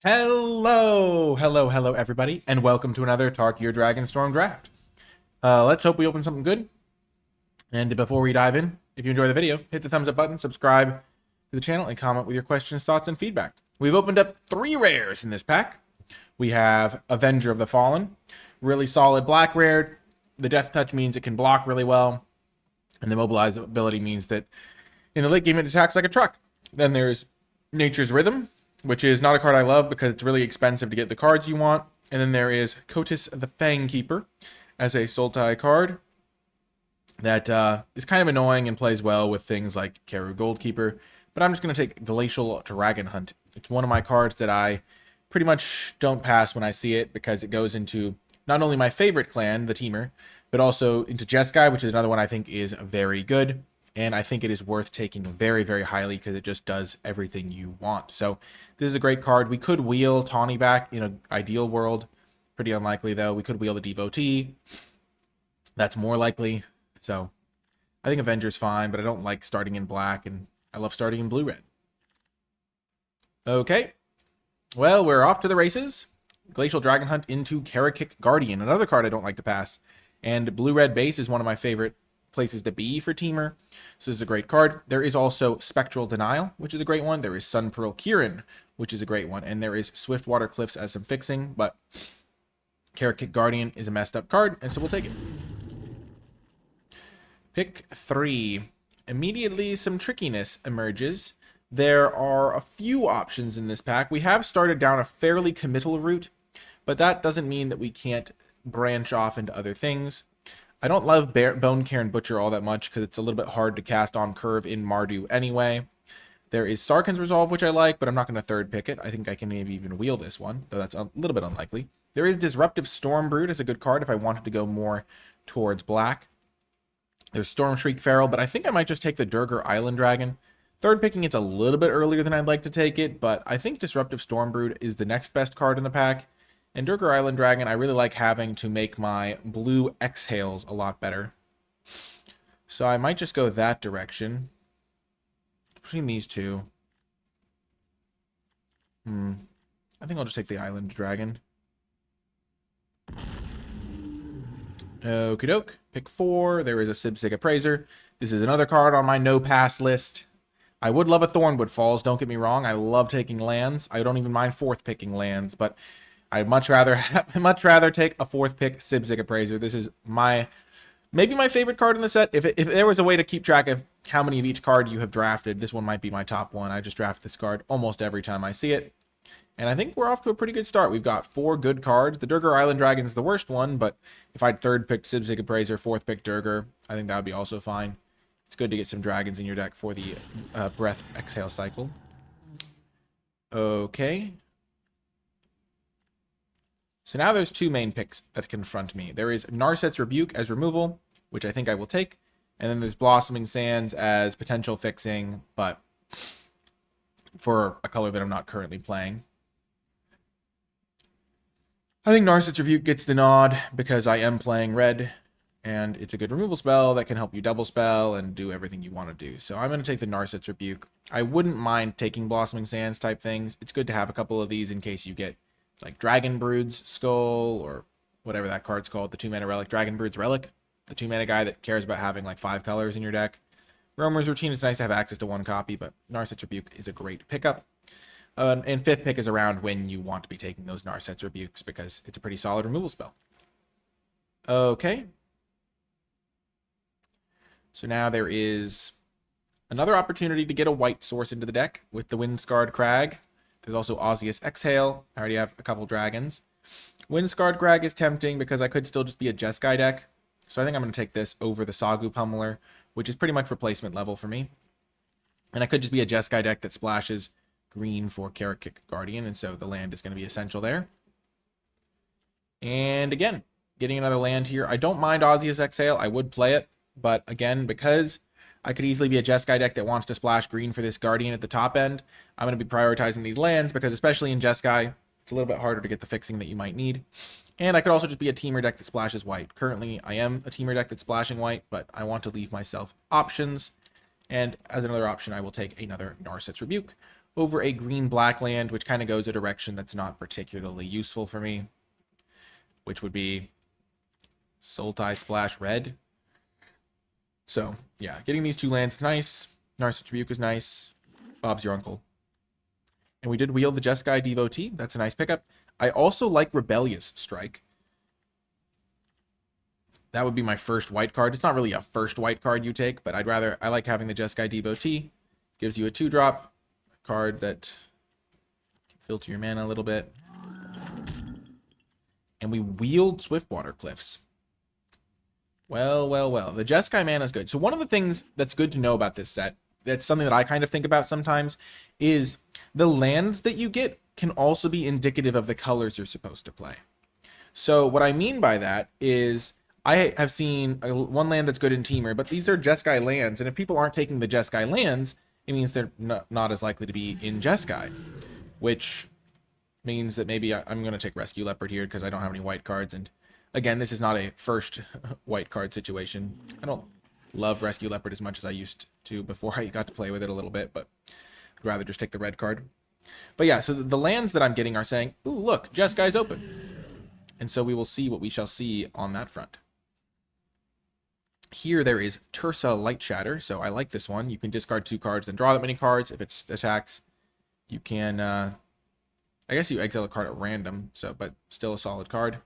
Hello, everybody, and welcome to another Tarkir Dragonstorm draft. Let's hope we open something good. And before we dive in, if you enjoy the video, hit the thumbs up button, subscribe to the channel, and comment with your questions, thoughts, and feedback. We've opened up 3 rares in this pack. We have Avenger of the Fallen, really solid black rare. The Death Touch means it can block really well, and the Mobilize ability means that in the late game it attacks like a truck. Then there's Nature's Rhythm, which is not a card I love because it's really expensive to get the cards you want. And then there is Kotis the Fang Keeper as a Sultai card that is kind of annoying and plays well with things like Karu Goldkeeper. But I'm just going to take Glacial Dragon Hunt. It's one of my cards that I pretty much don't pass when I see it because it goes into not only my favorite clan, the Teamer, but also into Jeskai, which is another one I think is very good. And I think it is worth taking very, very highly because it just does everything you want. So this is a great card. We could wheel Tawny back in an ideal world. Pretty unlikely, though. We could wheel the Devotee. That's more likely. So I think Avenger's fine, but I don't like starting in black, and I love starting in blue-red. Okay. Well, we're off to the races. Glacial Dragon Hunt into Tarkir Guardian, another card I don't like to pass. And blue-red base is one of my favorite places to be for Teamer. So this is a great card. There is also Spectral Denial, which is a great one. There is Sun Pearl Kirin, which is a great one. And there is Swiftwater Cliffs as some fixing, but Tarkir Guardian is a messed up card, and so we'll take it. Pick 3. Immediately some trickiness emerges. There are a few options in this pack. We have started down a fairly committal route, but that doesn't mean that we can't branch off into other things. I don't love Bone Cairn Butcher all that much because it's a little bit hard to cast on curve in Mardu anyway. There is Sarkhan's Resolve, which I like, but I'm not going to third pick it. I think I can maybe even wheel this one, though that's a little bit unlikely. There is Disruptive Stormbrood as a good card if I wanted to go more towards black. There's Stormshriek Feral, but I think I might just take the Durgar Island Dragon. Third picking it's a little bit earlier than I'd like to take it, but I think Disruptive Stormbrood is the next best card in the pack. And Durgar Island Dragon, I really like having to make my blue exhales a lot better. So I might just go that direction. Between these two. I think I'll just take the Island Dragon. Okie doke. Pick 4. There is a Sibsig Appraiser. This is another card on my no-pass list. I would love a Thornwood Falls, don't get me wrong. I love taking lands. I don't even mind 4th picking lands, but I'd much rather take a 4th pick Sibsig Appraiser. This is maybe my favorite card in the set. If there was a way to keep track of how many of each card you have drafted, this one might be my top one. I just draft this card almost every time I see it. And I think we're off to a pretty good start. We've got 4 good cards. The Durgar Island Dragon is the worst one, but if I'd third picked Sibsig Appraiser, 4th pick Durgar, I think that would be also fine. It's good to get some dragons in your deck for the breath exhale cycle. Okay. So now there's 2 main picks that confront me. There is Narset's Rebuke as removal, which I think I will take. And then there's Blossoming Sands as potential fixing, but for a color that I'm not currently playing. I think Narset's Rebuke gets the nod because I am playing red, and it's a good removal spell that can help you double spell and do everything you want to do. So I'm going to take the Narset's Rebuke. I wouldn't mind taking Blossoming Sands type things. It's good to have a couple of these in case you get like Dragon Brood's Skull or whatever that card's called, the 2-mana relic, Dragon Brood's Relic, the 2-mana guy that cares about having like 5 colors in your deck. Roamer's Routine, it's nice to have access to 1 copy, but Narset's Rebuke is a great pickup. And 5th pick is around when you want to be taking those Narset's Rebukes because it's a pretty solid removal spell. Okay. So now there is another opportunity to get a white source into the deck with the Windscarred Crag. There's also Osseous Exhale. I already have a couple dragons. Windscarred Crag is tempting because I could still just be a Jeskai deck. So I think I'm going to take this over the Sagu Pummeler, which is pretty much replacement level for me. And I could just be a Jeskai deck that splashes green for Tarkir Guardian, and so the land is going to be essential there. And again, getting another land here. I don't mind Osseous Exhale. I would play it, but again, because I could easily be a Jeskai deck that wants to splash green for this Guardian at the top end, I'm going to be prioritizing these lands because especially in Jeskai, it's a little bit harder to get the fixing that you might need. And I could also just be a Teamer deck that splashes white. Currently, I am a Teamer deck that's splashing white, but I want to leave myself options. And as another option, I will take another Narset's Rebuke, over a green-black land, which kind of goes a direction that's not particularly useful for me, which would be Sultai Splash Red. So, yeah, getting these 2 lands is nice. Narset Rebuke is nice. Bob's your uncle. And we did wheel the Jeskai Devotee. That's a nice pickup. I also like Rebellious Strike. That would be my first white card. It's not really a first white card you take, but I like having the Jeskai Devotee. Gives you a 2-drop card that can filter your mana a little bit. And we wheeled Swiftwater Cliffs. Well, well, well. The Jeskai mana is good. So one of the things that's good to know about this set, that's something that I kind of think about sometimes, is the lands that you get can also be indicative of the colors you're supposed to play. So what I mean by that is I have seen one land that's good in Teamer, but these are Jeskai lands, and if people aren't taking the Jeskai lands, it means they're not as likely to be in Jeskai, which means that maybe I'm going to take Rescue Leopard here because I don't have any white cards, and again, this is not a first white card situation. I don't love Rescue Leopard as much as I used to before I got to play with it a little bit, but I'd rather just take the red card. But yeah, so the lands that I'm getting are saying, ooh, look, Jeskai's open. And so we will see what we shall see on that front. Here there is Tursa Light Shatter, so I like this one. You can discard 2 cards, then draw that many cards. If it attacks, you can, I guess you exile a card at random, so but still a solid card.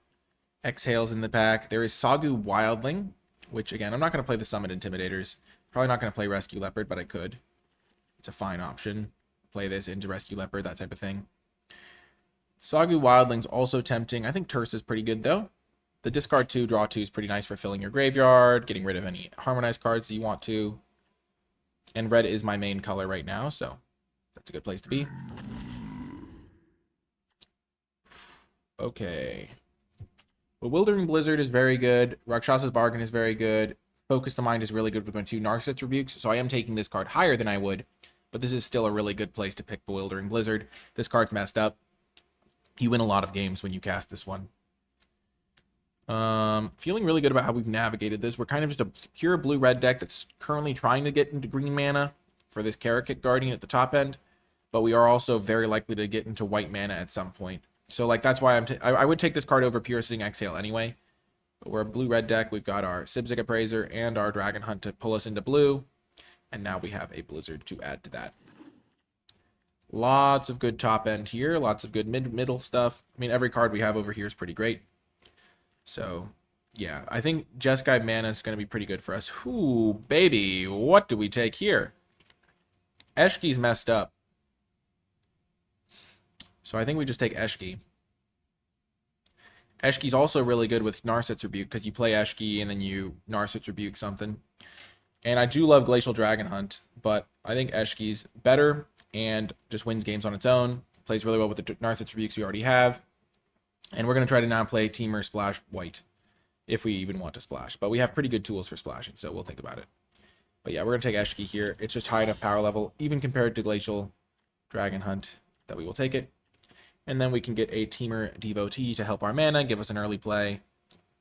Exhales in the pack. There is Sagu Wildling, which again, I'm not going to play the Summit Intimidators. Probably not going to play Rescue Leopard, but I could. It's a fine option. Play this into Rescue Leopard, that type of thing. Sagu Wildling's also tempting. I think Terse is pretty good, though. The discard 2, draw 2 is pretty nice for filling your graveyard, getting rid of any harmonized cards that you want to. And red is my main color right now, so that's a good place to be. Okay. Bewildering Blizzard is very good. Rakshasa's Bargain is very good. Focus the Mind is really good with my 2 Narset Rebukes, so I am taking this card higher than I would, but this is still a really good place to pick Bewildering Blizzard. This card's messed up. You win a lot of games when you cast this one. Feeling really good about how we've navigated this. We're kind of just a pure blue-red deck that's currently trying to get into green mana for this Karakit Guardian at the top end, but we are also very likely to get into white mana at some point. So, like, that's why I would take this card over Piercing Exhale anyway. But we're a blue-red deck. We've got our Sibzik Appraiser and our Dragon Hunt to pull us into blue. And now we have a Blizzard to add to that. Lots of good top end here. Lots of good middle stuff. I mean, every card we have over here is pretty great. So, yeah. I think Jeskai mana is going to be pretty good for us. Ooh, baby. What do we take here? Eshki's messed up. So I think we just take Eshki. Eshki's also really good with Narset's Rebuke because you play Eshki and then you Narset's Rebuke something. And I do love Glacial Dragon Hunt, but I think Eshki's better and just wins games on its own. Plays really well with the Narset's Rebukes we already have. And we're going to try to now play Teamer Splash White, if we even want to splash. But we have pretty good tools for splashing, so we'll think about it. But yeah, we're going to take Eshki here. It's just high enough power level, even compared to Glacial Dragon Hunt, that we will take it. And then we can get a Teamer Devotee to help our mana, give us an early play,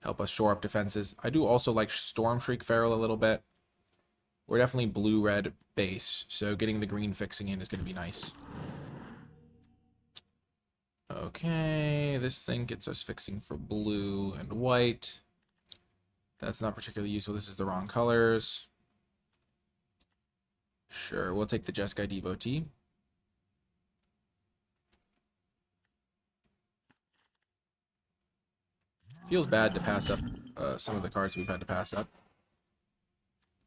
help us shore up defenses. I do also like Storm Shriek Feral a little bit. We're definitely blue-red base, so getting the green fixing in is going to be nice. Okay, this thing gets us fixing for blue and white. That's not particularly useful. This is the wrong colors. Sure, we'll take the Jeskai Devotee. Feels bad to pass up some of the cards we've had to pass up.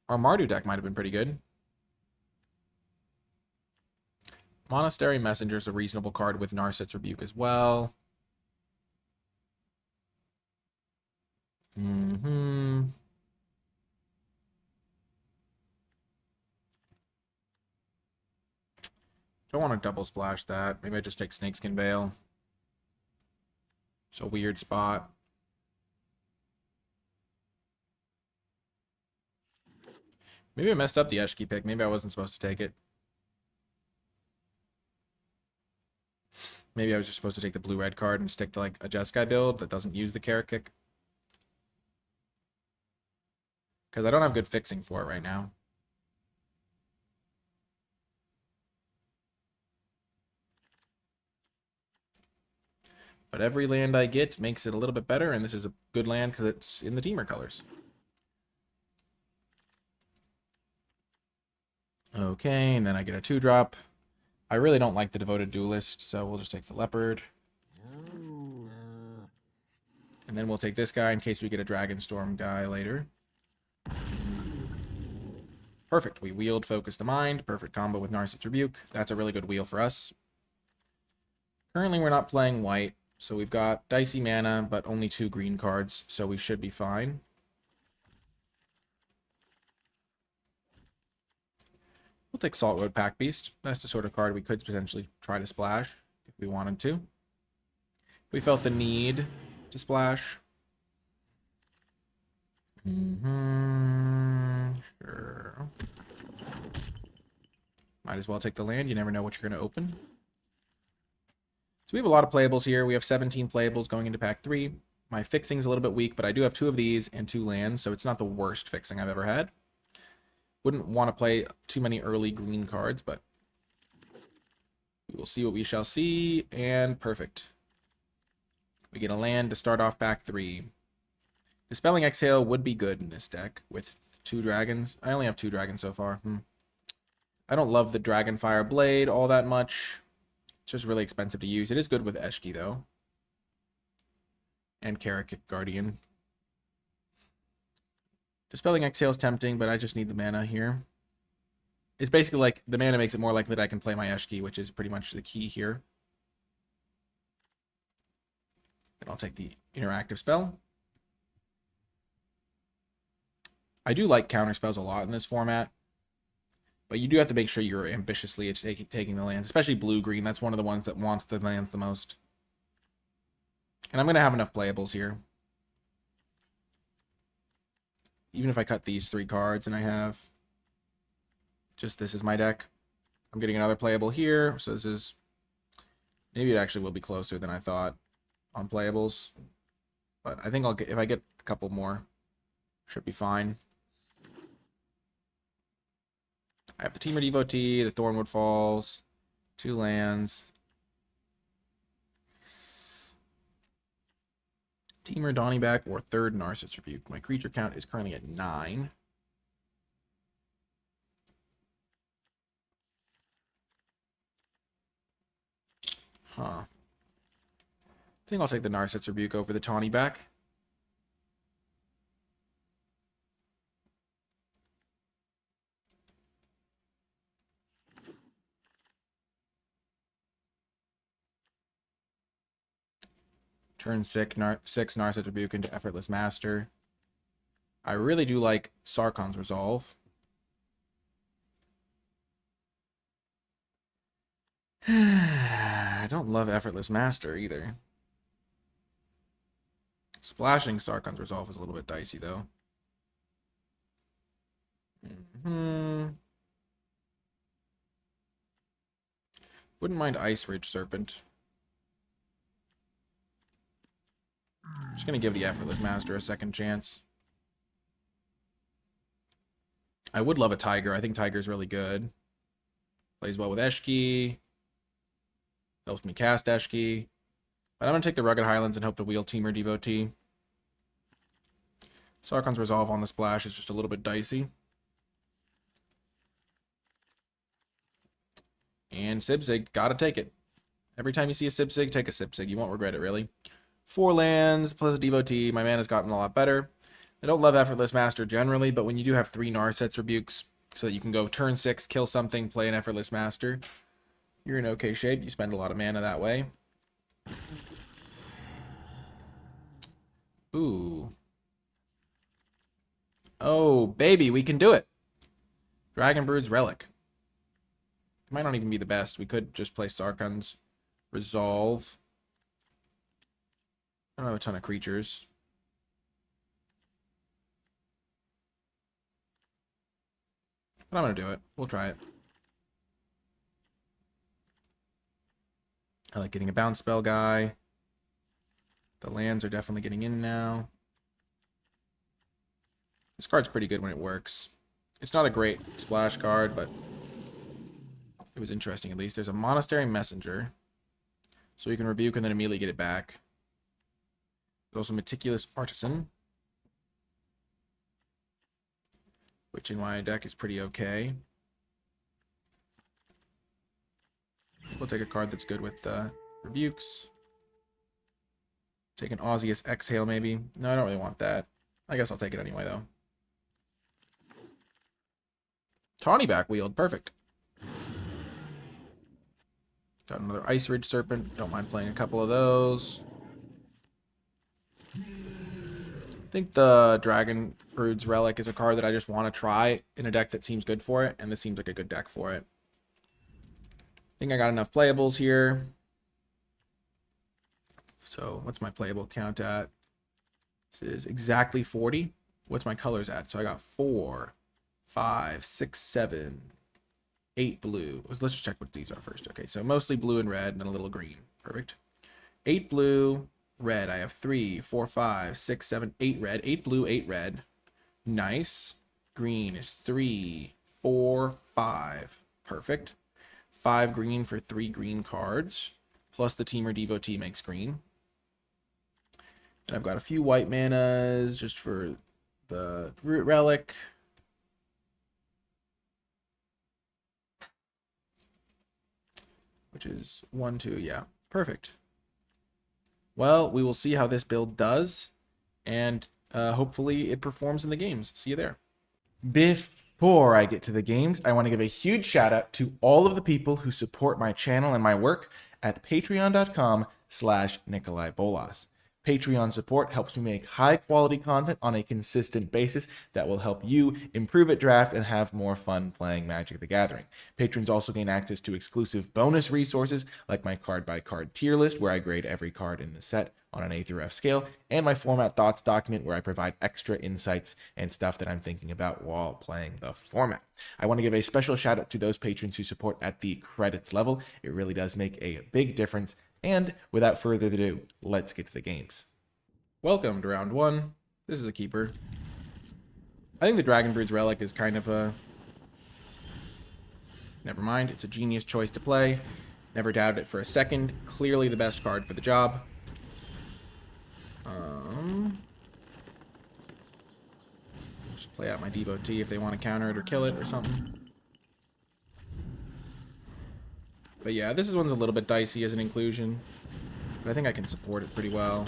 Our Mardu deck might have been pretty good. Monastery Messenger is a reasonable card with Narset's Rebuke as well. Don't want to double splash that. Maybe I just take Snakeskin Veil. It's a weird spot. Maybe I messed up the Eshki pick. Maybe I wasn't supposed to take it. Maybe I was just supposed to take the blue-red card and stick to like a Jeskai build that doesn't use the Karakit. Because I don't have good fixing for it right now. But every land I get makes it a little bit better, and this is a good land because it's in the Teamer colors. Okay, and then I get a 2-drop. I really don't like the Devoted Duelist, so we'll just take the Leopard. And then we'll take this guy in case we get a Dragonstorm guy later. Perfect. We wheeled Focus the Mind. Perfect combo with Narset's Rebuke. That's a really good wheel for us. Currently, we're not playing white, so we've got dicey mana, but only 2 green cards, so we should be fine. We'll take Saltroad Pack Beast. That's the sort of card we could potentially try to splash if we wanted to. If we felt the need to splash. Sure. Might as well take the land. You never know what you're going to open. So we have a lot of playables here. We have 17 playables going into pack 3. My fixing's a little bit weak, but I do have 2 of these and 2 lands, so it's not the worst fixing I've ever had. Wouldn't want to play too many early green cards, but we will see what we shall see. And perfect. We get a land to start off pack 3. Dispelling Exhale would be good in this deck with 2 dragons. I only have 2 dragons so far. I don't love the Dragonfire Blade all that much. It's just really expensive to use. It is good with Eshki, though. And Karakik Guardian. Dispelling Exhale is tempting, but I just need the mana here. It's basically like the mana makes it more likely that I can play my Eshki, which is pretty much the key here. Then I'll take the interactive spell. I do like counter spells a lot in this format, but you do have to make sure you're ambitiously taking the lands, especially blue-green. That's one of the ones that wants the lands the most. And I'm going to have enough playables here. Even if I cut these 3 cards and I have just this is my deck, I'm getting another playable here. So this is, maybe it actually will be closer than I thought on playables. But I think I'll get, if I get a couple more, should be fine. I have the Teamer Devotee, the Thornwood Falls, 2 lands. Teamer Donnyback or 3rd Narset's Rebuke. My creature count is currently at 9. I think I'll take the Narset's Rebuke over the Donnyback. Turn 6 Narset's Rebuke into Effortless Master. I really do like Sarkhan's Resolve. I don't love Effortless Master either. Splashing Sarkhan's Resolve is a little bit dicey, though. Wouldn't mind Ice Ridge Serpent. I'm just going to give the Effortless Master a second chance. I would love a Tiger. I think Tiger's really good. Plays well with Eshki. Helps me cast Eshki. But I'm going to take the Rugged Highlands and hope to wheel Teamer Devotee. Sarkhan's Resolve on the splash is just a little bit dicey. And Sibsig, gotta take it. Every time you see a Sibsig, take a Sibsig. You won't regret it, really. 4 lands plus a Devotee. My mana's gotten a lot better. I don't love Effortless Master generally, but when you do have 3 Narset's Rebukes, so that you can go turn 6, kill something, play an Effortless Master, you're in okay shape. You spend a lot of mana that way. Ooh. Oh, baby, we can do it. Dragonbrood's Relic. It might not even be the best. We could just play Sarkhan's Resolve. I don't have a ton of creatures. But I'm going to do it. We'll try it. I like getting a bounce spell guy. The lands are definitely getting in now. This card's pretty good when it works. It's not a great splash card, but it was interesting at least. There's a Monastery Messenger. So you can rebuke and then immediately get it back. There's also Meticulous Artisan, which in my deck is pretty okay. We'll take a card that's good with Rebukes. Take an Osseous Exhale, maybe. No, I don't really want that. I guess I'll take it anyway, though. Tawny back wheeled. Perfect. Got another Ice Ridge Serpent. Don't mind playing a couple of those. I think the Dragon Brood's Relic is a card that I just want to try in a deck that seems good for it, and this seems like a good deck for it. I think I got enough playables here. So what's my playable count at? This is exactly 40. What's my colors at? So I got 4, 5, 6, 7, 8 blue. Let's just check what these are first. Okay, so mostly blue and red, and then a little green. Perfect. 8 blue, red. I have 3, 4, 5, 6, 7, 8 red. 8 blue, 8 red. Nice. Green is 3, 4, 5. Perfect. 5 green for 3 green cards. Plus the Teamer Devotee makes green. And I've got a few white manas just for the Root Relic. Which is 1, 2, yeah. Perfect. Well, we will see how this build does. And hopefully it performs in the games. See you there. Before I get to the games, I want to give a huge shout out to all of the people who support my channel and my work at patreon.com/NicolaiBolas. Patreon support helps me make high quality content on a consistent basis that will help you improve at draft and have more fun playing Magic the Gathering. Patrons also gain access to exclusive bonus resources like my card by card tier list where I grade every card in the set on an A through F scale, and my format thoughts document where I provide extra insights and stuff that I'm thinking about while playing the format. I want to give a special shout out to those patrons who support at the credits level. It really does make a big difference. And without further ado, let's get to the games. Welcome to round 1. This is a keeper. I think the Dragon Brood's Relic is kind of a... Never mind, it's a genius choice to play. Never doubted it for a second. Clearly the best card for the job. Just play out my Devotee if they want to counter it or kill it or something. But yeah, this one's a little bit dicey as an inclusion. But I think I can support it pretty well.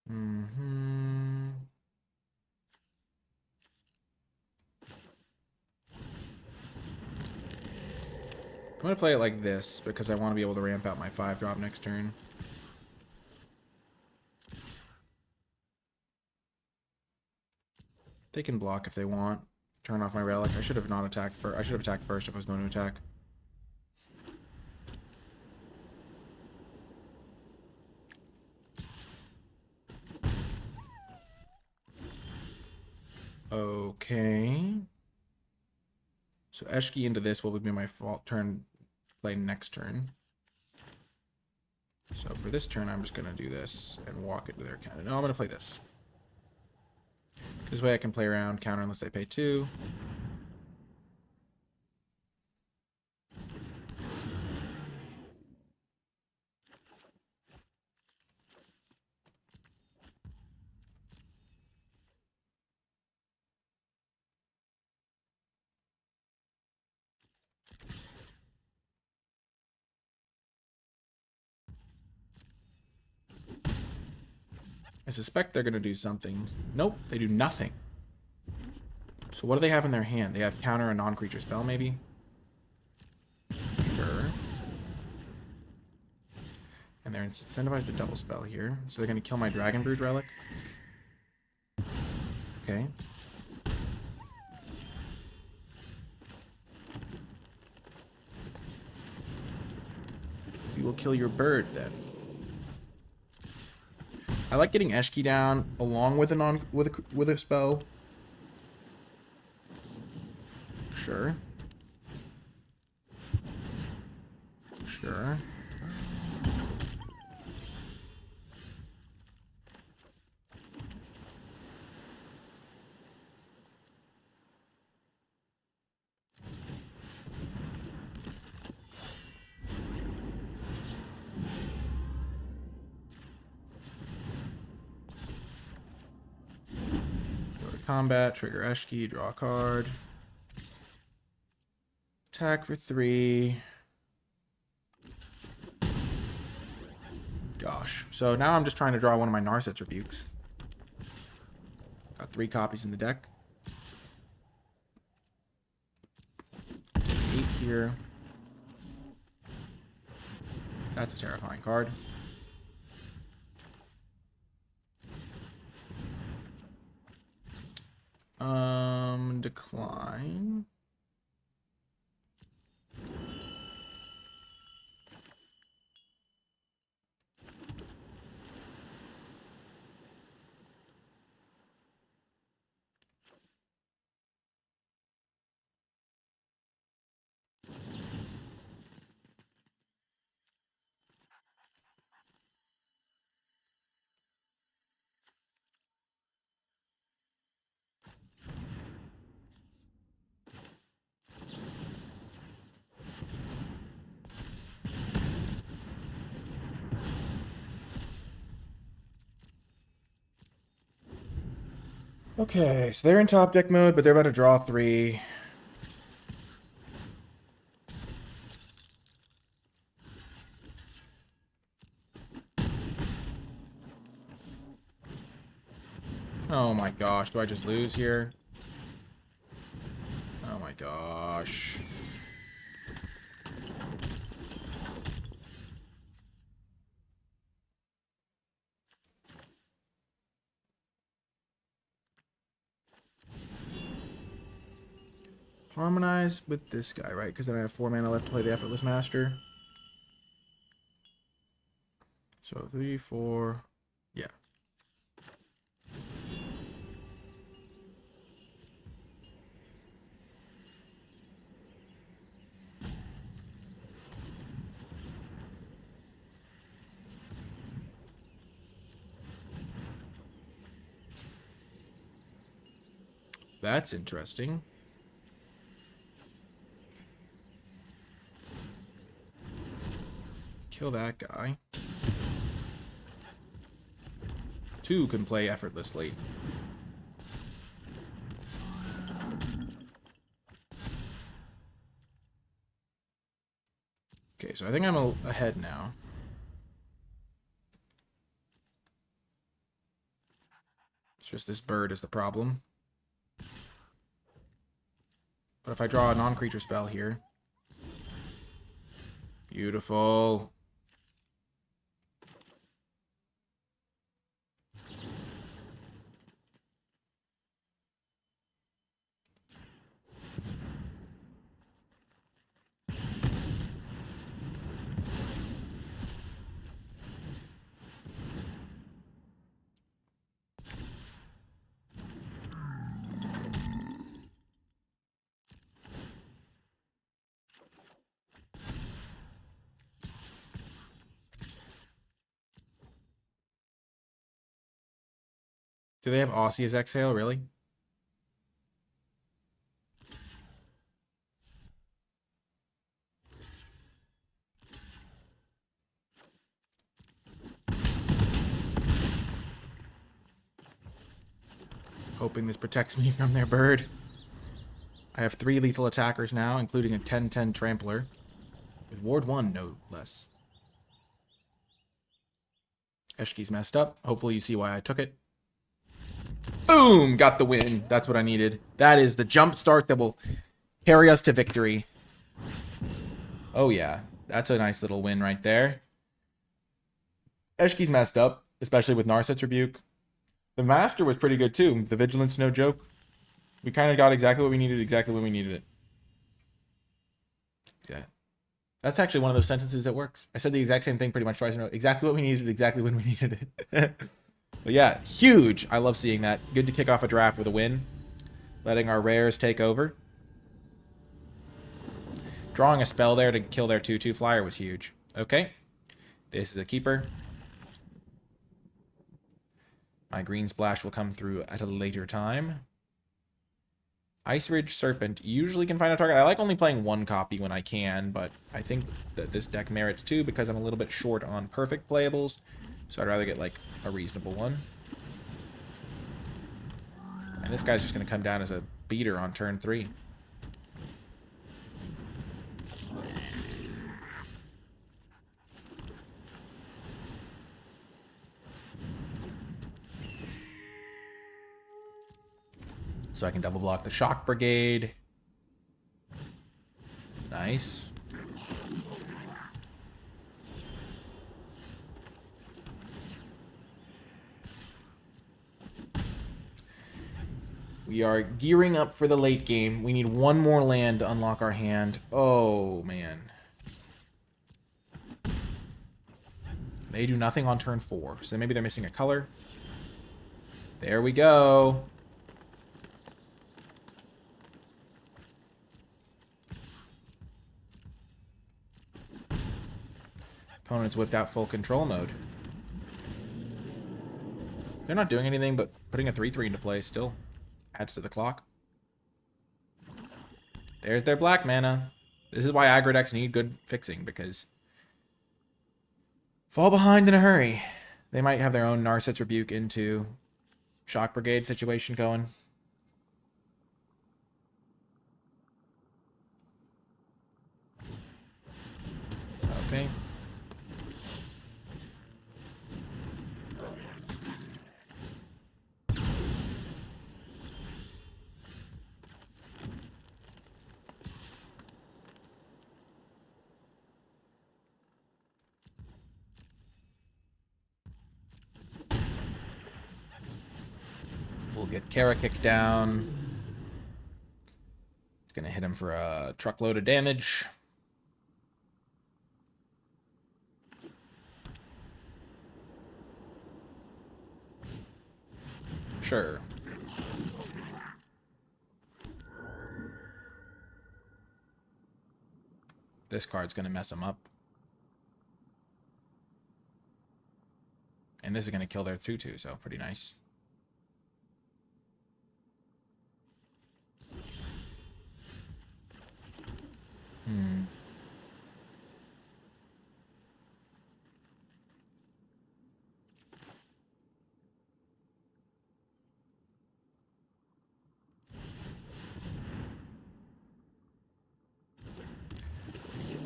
I'm going to play it like this because I want to be able to ramp out my 5-drop next turn. They can block if they want. Turn off my relic. I should have not attacked first. I should have attacked first if I was going to attack. Okay. So Eshki into this will be my fault turn play next turn. So for this turn, I'm just going to do this and walk into their counter. No, I'm going to play this. This way I can play around counter unless they pay 2. I suspect they're going to do something. Nope, they do nothing. So what do they have in their hand? They have counter a non-creature spell, maybe? Sure. And they're incentivized to double spell here. So they're going to kill my Dragon Brood Relic. Okay. We will kill your bird, then. I like getting Eshki down along with a spell. Sure. Sure. combat, trigger Eshki, draw a card. Attack for 3. Gosh. So now I'm just trying to draw one of my Narset's Rebukes. Got 3 copies in the deck. Take 8 here. That's a terrifying card. Decline. Okay, so they're in top deck mode, but they're about to draw 3. Oh my gosh, do I just lose here? Oh my gosh. Harmonize with this guy, right? Because then I have 4 mana left to play the Effortless Master. So 3, 4, yeah. That's interesting. Kill that guy. 2 can play effortlessly. Okay, so I think I'm ahead now. It's just this bird is the problem. But if I draw a non-creature spell here... Beautiful. Do they have Aussie as Exhale, really? Hoping this protects me from their bird. I have 3 lethal attackers now, including a 10/10 Trampler. With Ward 1, no less. Eshki's messed up. Hopefully you see why I took it. Boom! Got the win. That's what I needed. That is the jump start that will carry us to victory. Oh yeah. That's a nice little win right there. Eshki's messed up, especially with Narset's Rebuke. The Master was pretty good too. The Vigilance, no joke. We kind of got exactly what we needed, exactly when we needed it. Yeah. That's actually one of those sentences that works. I said the exact same thing pretty much twice in a row. Exactly what we needed, exactly when we needed it. But yeah, huge. I love seeing that. Good to kick off a draft with a win. Letting our rares take over. Drawing a spell there to kill their 2/2 flyer was huge. Okay. This is a keeper. My green splash will come through at a later time. Ice Ridge Serpent usually can find a target. I like only playing 1 copy when I can, but I think that this deck merits 2 because I'm a little bit short on perfect playables. So I'd rather get like a reasonable one. And this guy's just going to come down as a beater on turn 3. So I can double block the Shock Brigade. Nice. We are gearing up for the late game. We need one more land to unlock our hand. Oh, man. They do nothing on turn 4. So maybe they're missing a color. There we go. Opponent's whipped out full control mode. They're not doing anything but putting a 3/3 into play still. Adds to the clock. There's their black mana. This is why aggro decks need good fixing, because fall behind in a hurry. They might have their own Narset's Rebuke into Shock Brigade situation going. Okay. We'll get Kara kicked down. It's going to hit him for a truckload of damage. Sure. This card's going to mess him up. And this is going to kill their 2/2, so pretty nice.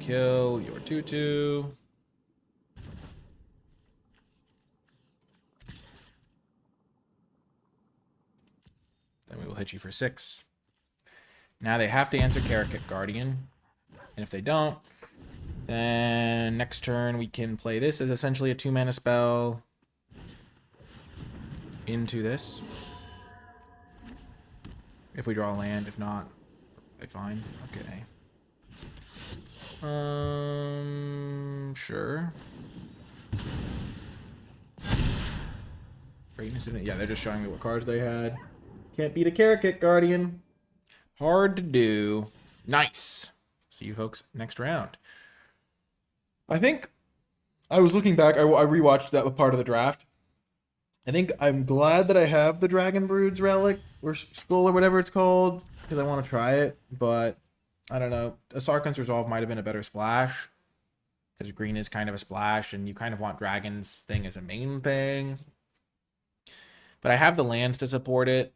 Kill your 2/2. Then we will hit you for 6. Now they have to answer Karakit Guardian. And if they don't, then next turn we can play this as essentially a 2-mana spell into this. If we draw a land, if not, okay, fine. Okay. Sure. Greatness in it. Yeah, they're just showing me what cards they had. Can't beat a Karakit Guardian. Hard to do. Nice. See you folks next round. I think I was looking back. I rewatched that part of the draft. I think I'm glad that I have the Dragon Brood's Relic or Skull or whatever it's called, because I want to try it. But I don't know. A Sarkhan's Resolve might have been a better splash, because green is kind of a splash, and you kind of want Dragon's thing as a main thing. But I have the lands to support it,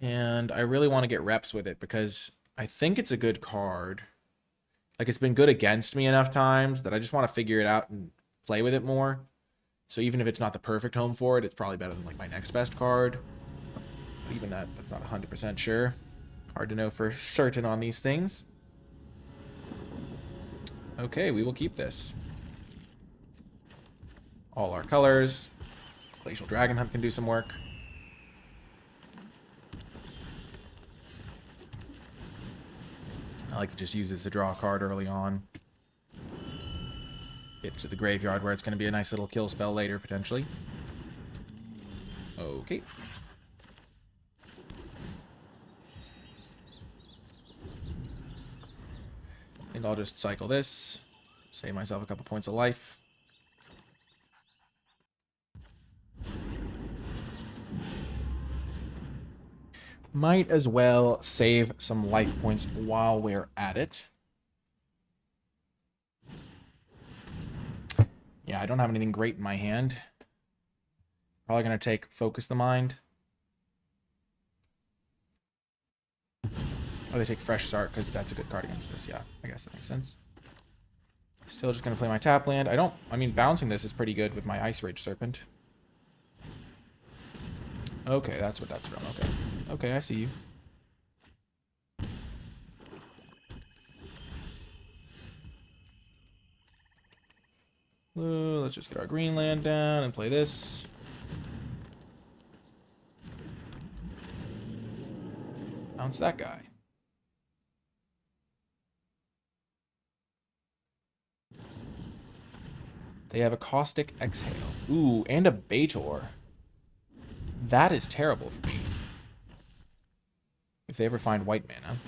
and I really want to get reps with it, because I think it's a good card. Like, it's been good against me enough times that I just want to figure it out and play with it more. So even if it's not the perfect home for it, it's probably better than like my next best card. But even that's not 100% sure. Hard to know for certain on these things. Okay, we will keep this. All our colors. Glacial Dragon Hunt can do some work. I like to just use this to draw a card early on. Get to the graveyard where it's going to be a nice little kill spell later, potentially. Okay. I think I'll just cycle this. Save myself a couple points of life. Might as well save some life points while we're at it. Yeah, I don't have anything great in my hand. Probably going to take Focus the Mind. Oh, they take fresh start because that's a good card against this. Yeah, I guess that makes sense. Still just going to play my tap land. I mean, bouncing this is pretty good with my Ice Rage Serpent. Okay, that's what that's from. Okay. Okay, I see you. Let's just get our green land down and play this. Bounce that guy. They have a Caustic Exhale. Ooh, and a Baitor. That is terrible for me. If they ever find white mana.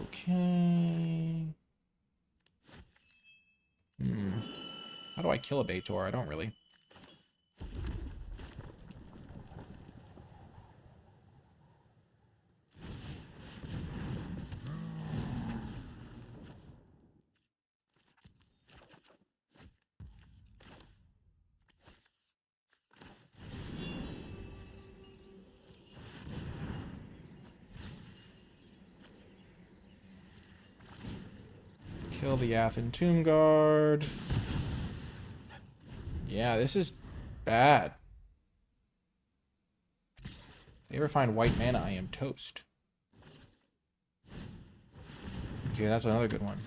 Okay. How do I kill a Baitor? I don't really. Kill the Athen Tomb Guard. Yeah, this is bad. If they ever find white mana, I am toast. Okay, that's another good one.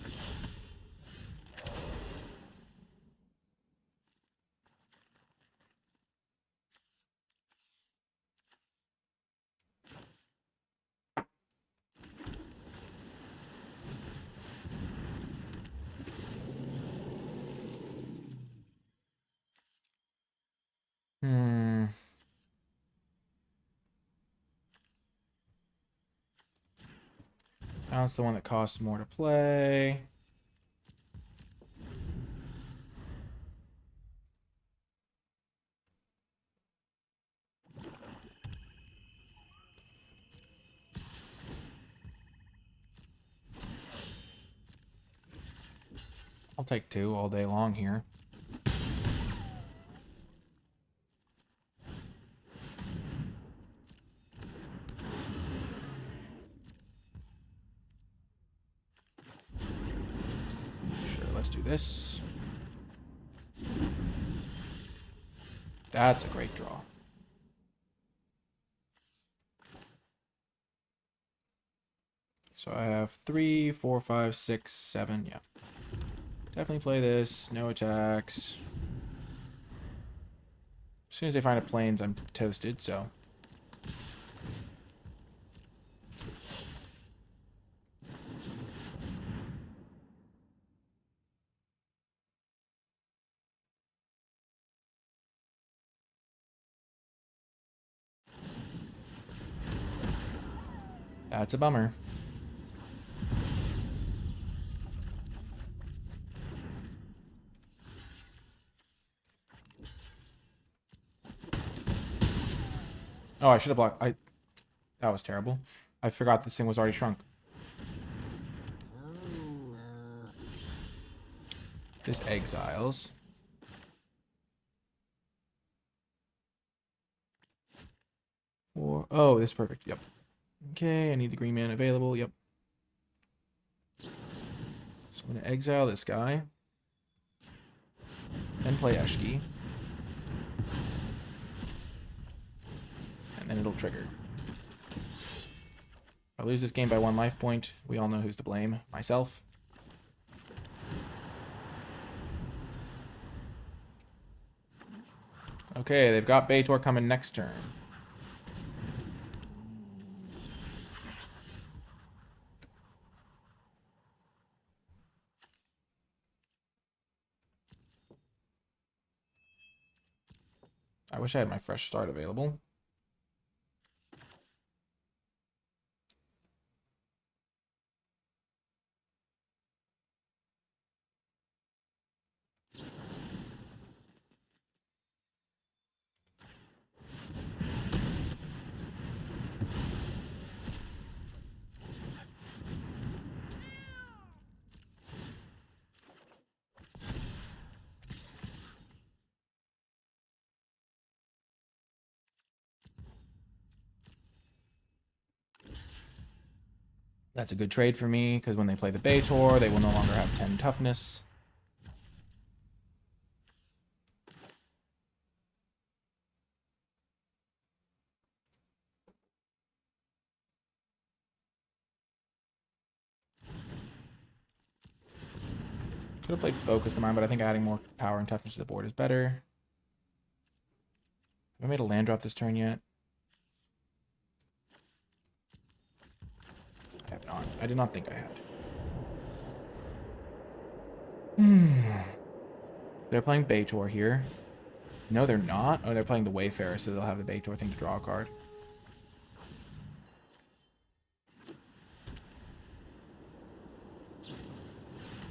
Bounce the one that costs more to play. I'll take 2 all day long here. Sure, let's do this. That's a great draw. So I have 3, 4, 5, 6, 7. Yeah. Definitely play this. No attacks. As soon as they find a plains, I'm toasted, so. That's a bummer. Oh, I should have blocked. That was terrible. I forgot this thing was already shrunk. This exiles. Oh, this is perfect. Yep. Okay, I need the green man available. Yep. So I'm going to exile this guy. Then play Eshki. And then it'll trigger. If I lose this game by 1 life point, we all know who's to blame. Myself. Okay, they've got Baitor coming next turn. I wish I had my fresh start available. That's a good trade for me, because when they play the Baitor, they will no longer have 10 toughness. Could have played Focus to mine, but I think adding more power and toughness to the board is better. Have I made a land drop this turn yet? I have not. I did not think I had. They're playing Baitor here. No, they're not. Oh, they're playing the Wayfarer, so they'll have the Baitor thing to draw a card.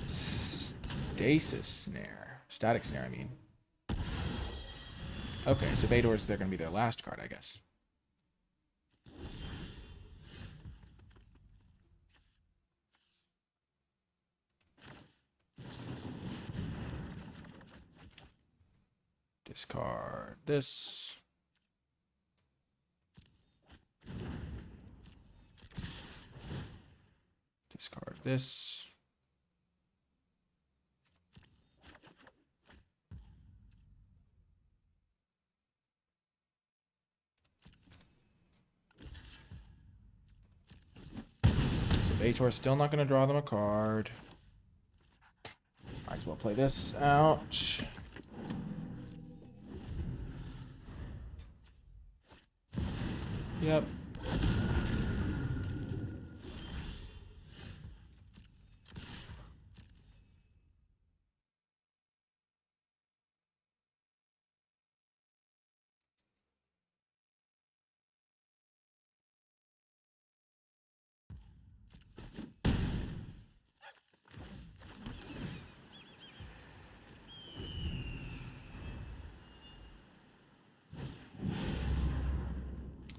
Stasis Snare. Static Snare, I mean. Okay, so Baitor's, they're going to be their last card, I guess. Discard this. Discard this. So Baitor's still not going to draw them a card. Might as well play this out. Yep.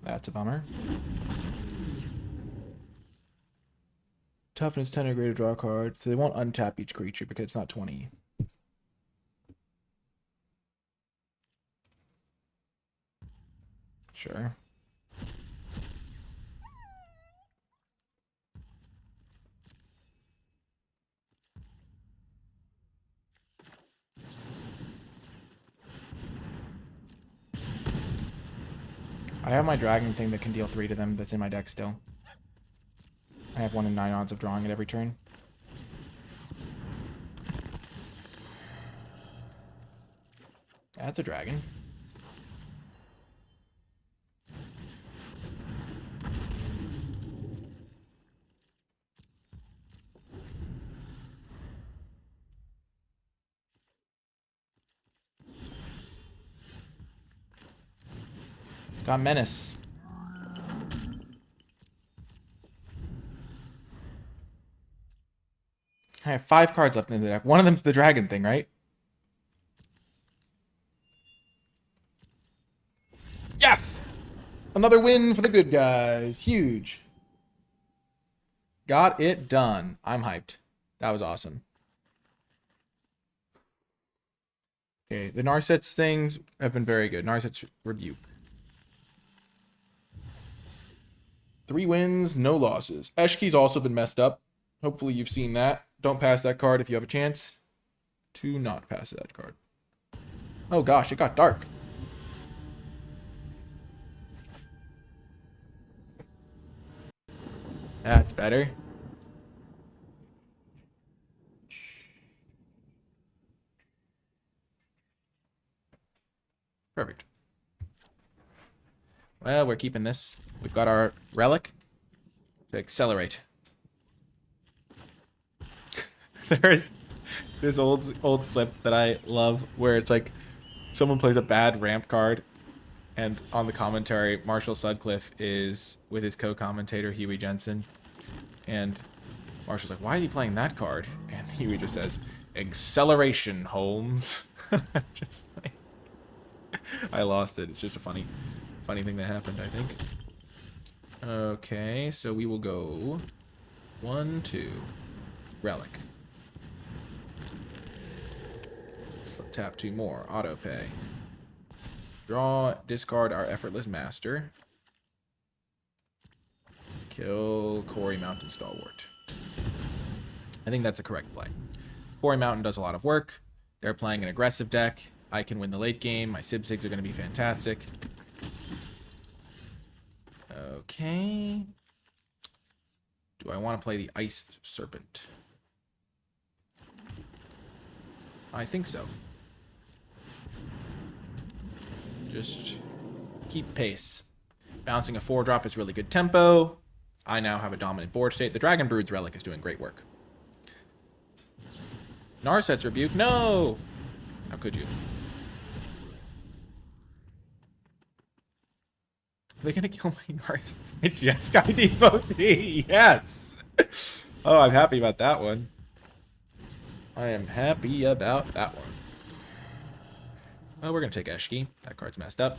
That's a bummer. Toughness 10 or greater, draw a card. So they won't untap each creature because it's not 20. Sure. I have my dragon thing that can deal 3 to them that's in my deck still. I have 1 in 9 odds of drawing it every turn. That's a dragon. It's got Menace. I have 5 cards left in the deck. One of them's the dragon thing, right? Yes! Another win for the good guys. Huge. Got it done. I'm hyped. That was awesome. Okay, the Narset's things have been very good. Narset's Rebuke. 3 wins, no losses. Eshki's also been messed up. Hopefully you've seen that. Don't pass that card if you have a chance to not pass that card. Oh gosh, it got dark. That's better. Perfect. Well, we're keeping this. We've got our relic to accelerate. There's this old clip that I love where it's like someone plays a bad ramp card, and on the commentary, Marshall Sutcliffe is with his co-commentator Huey Jensen, and Marshall's like, "Why is he playing that card?" And Huey just says, "Acceleration, Holmes." Just like, I lost it. It's just a funny thing that happened, I think. Okay, so we will go 1, 2, relic. Tap 2 more. Auto pay. Draw, discard our Effortless Master. Kill Quarry Mountain Stalwart. I think that's a correct play. Quarry Mountain does a lot of work. They're playing an aggressive deck. I can win the late game. My Sibsigs are going to be fantastic. Okay. Do I want to play the Ice Serpent? I think so. Just keep pace. Bouncing a 4-drop is really good tempo. I now have a dominant board state. The Dragon Brood's Relic is doing great work. Narset's Rebuke. No! How could you? Are they going to kill my Narset? My Jeskai devotee. Yes! Oh, I'm happy about that one. I am happy about that one. Oh, we're going to take Eshki. That card's messed up.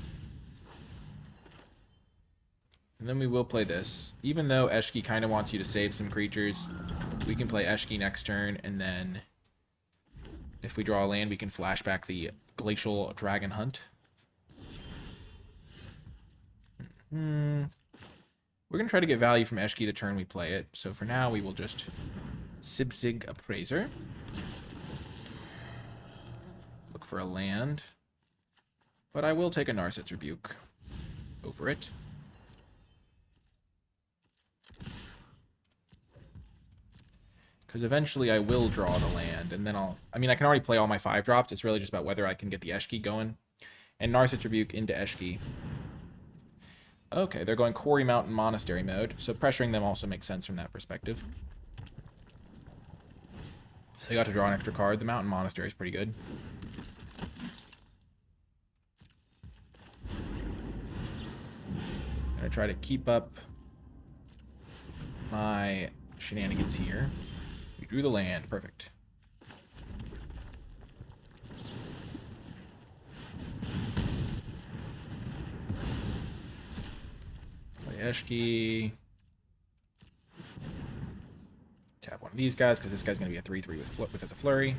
And then we will play this. Even though Eshki kind of wants you to save some creatures, we can play Eshki next turn, and then if we draw a land, we can flash back the Glacial Dragon Hunt. We're going to try to get value from Eshki the turn we play it. So for now, we will just Sibsig Appraiser. Look for a land. But I will take a Narset's Rebuke over it. Because eventually I will draw the land, and then I mean, I can already play all my 5-drops. It's really just about whether I can get the Eshki going. And Narset's Rebuke into Eshki. Okay, they're going Quarry Mountain Monastery mode, so pressuring them also makes sense from that perspective. So they got to draw an extra card. The Mountain Monastery is pretty good. I'm going to try to keep up my shenanigans here. We drew the land. Perfect. Play Eshki. Tap one of these guys, because this guy's going to be a 3/3 with a flurry.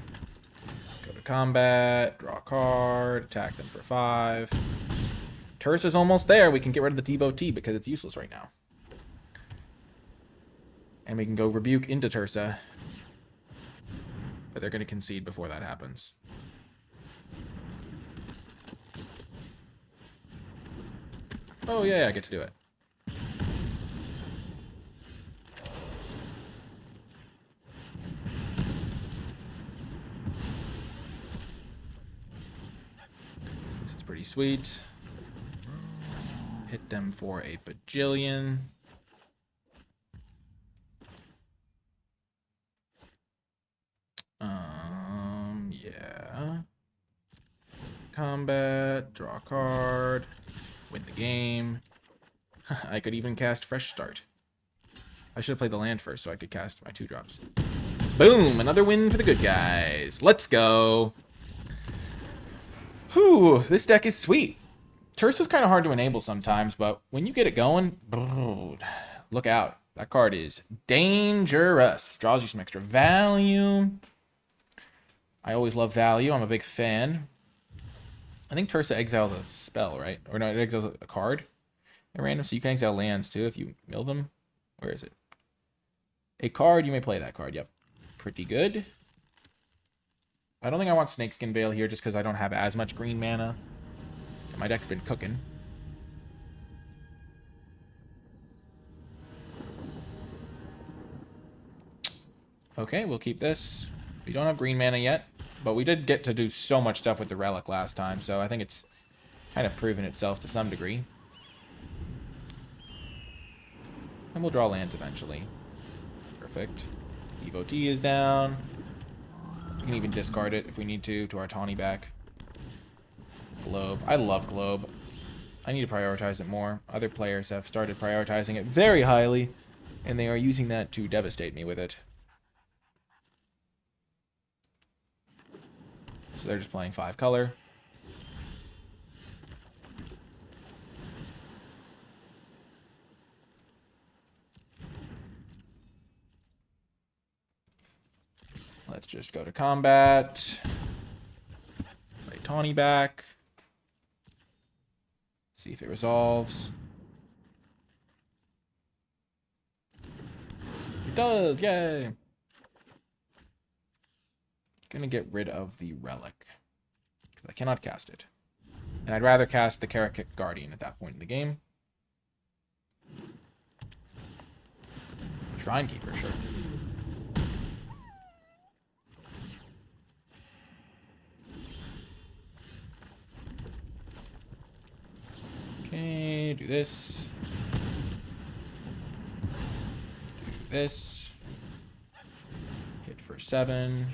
Go to combat. Draw a card. Attack them for 5. Tursa's almost there. We can get rid of the devotee because it's useless right now. And we can go Rebuke into Tursa. But they're going to concede before that happens. Oh, yeah, I get to do it. This is pretty sweet. Hit them for a bajillion. Yeah. Combat, draw a card, win the game. I could even cast Fresh Start. I should have played the land first so I could cast my 2-drops. Boom! Another win for the good guys. Let's go. Whew, this deck is sweet. Tursa's kind of hard to enable sometimes, but when you get it going, look out. That card is dangerous. Draws you some extra value. I always love value. I'm a big fan. I think Tursa exiles a spell, right? Or no, it exiles a card at random. So you can exile lands too if you mill them. Where is it? A card, you may play that card. Yep. Pretty good. I don't think I want Snakeskin Veil here just because I don't have as much green mana. My deck's been cooking. Okay, we'll keep this. We don't have green mana yet, but we did get to do so much stuff with the Relic last time, so I think it's kind of proven itself to some degree. And we'll draw lands eventually. Perfect. Devotee is down. We can even discard it if we need to our Tawny back. Globe. I love Globe. I need to prioritize it more. Other players have started prioritizing it very highly, and they are using that to devastate me with it. So they're just playing 5 color. Let's just go to combat. Play Tawny back. See if it resolves. does. Yay. Gonna get rid of the relic. I cannot cast it. And I'd rather cast the Tarkir Guardian at that point in the game. Shrine Keeper, sure. Okay, do this. Do this. Hit for 7.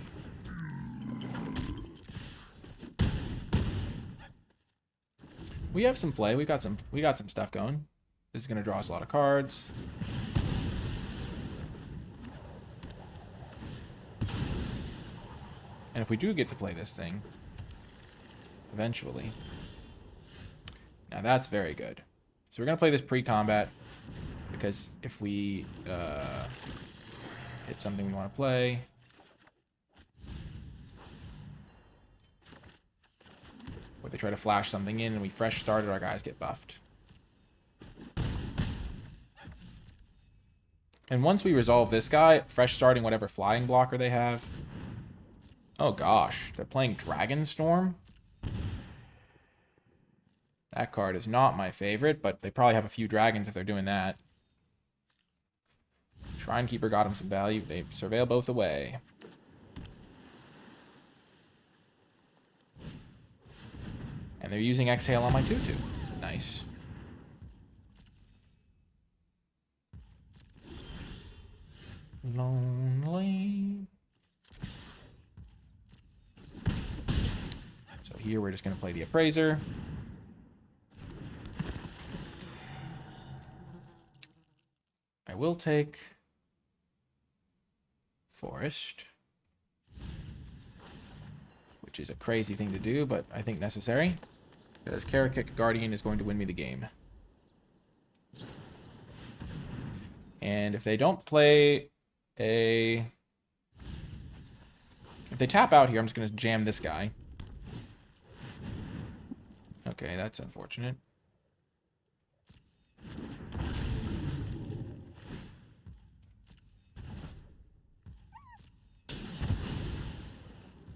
We have some play. We got some stuff going. This is gonna draw us a lot of cards. And if we do get to play this thing, eventually. Now that's very good. So we're going to play this pre-combat, because if we hit something we want to play, or they try to flash something in and we fresh started, our guys get buffed. And once we resolve this guy, fresh starting whatever flying blocker they have. Oh gosh, they're playing Dragonstorm? That card is not my favorite, but they probably have a few dragons if they're doing that. Shrine Keeper got him some value. They surveil both away. And they're using Exhale on my 2/2. Nice. Lonely. So here we're just going to play the Appraiser. I will take Forest, which is a crazy thing to do, but I think necessary, because Tarkir Guardian is going to win me the game. And if they don't play a... If they tap out here, I'm just going to jam this guy. Okay, that's unfortunate.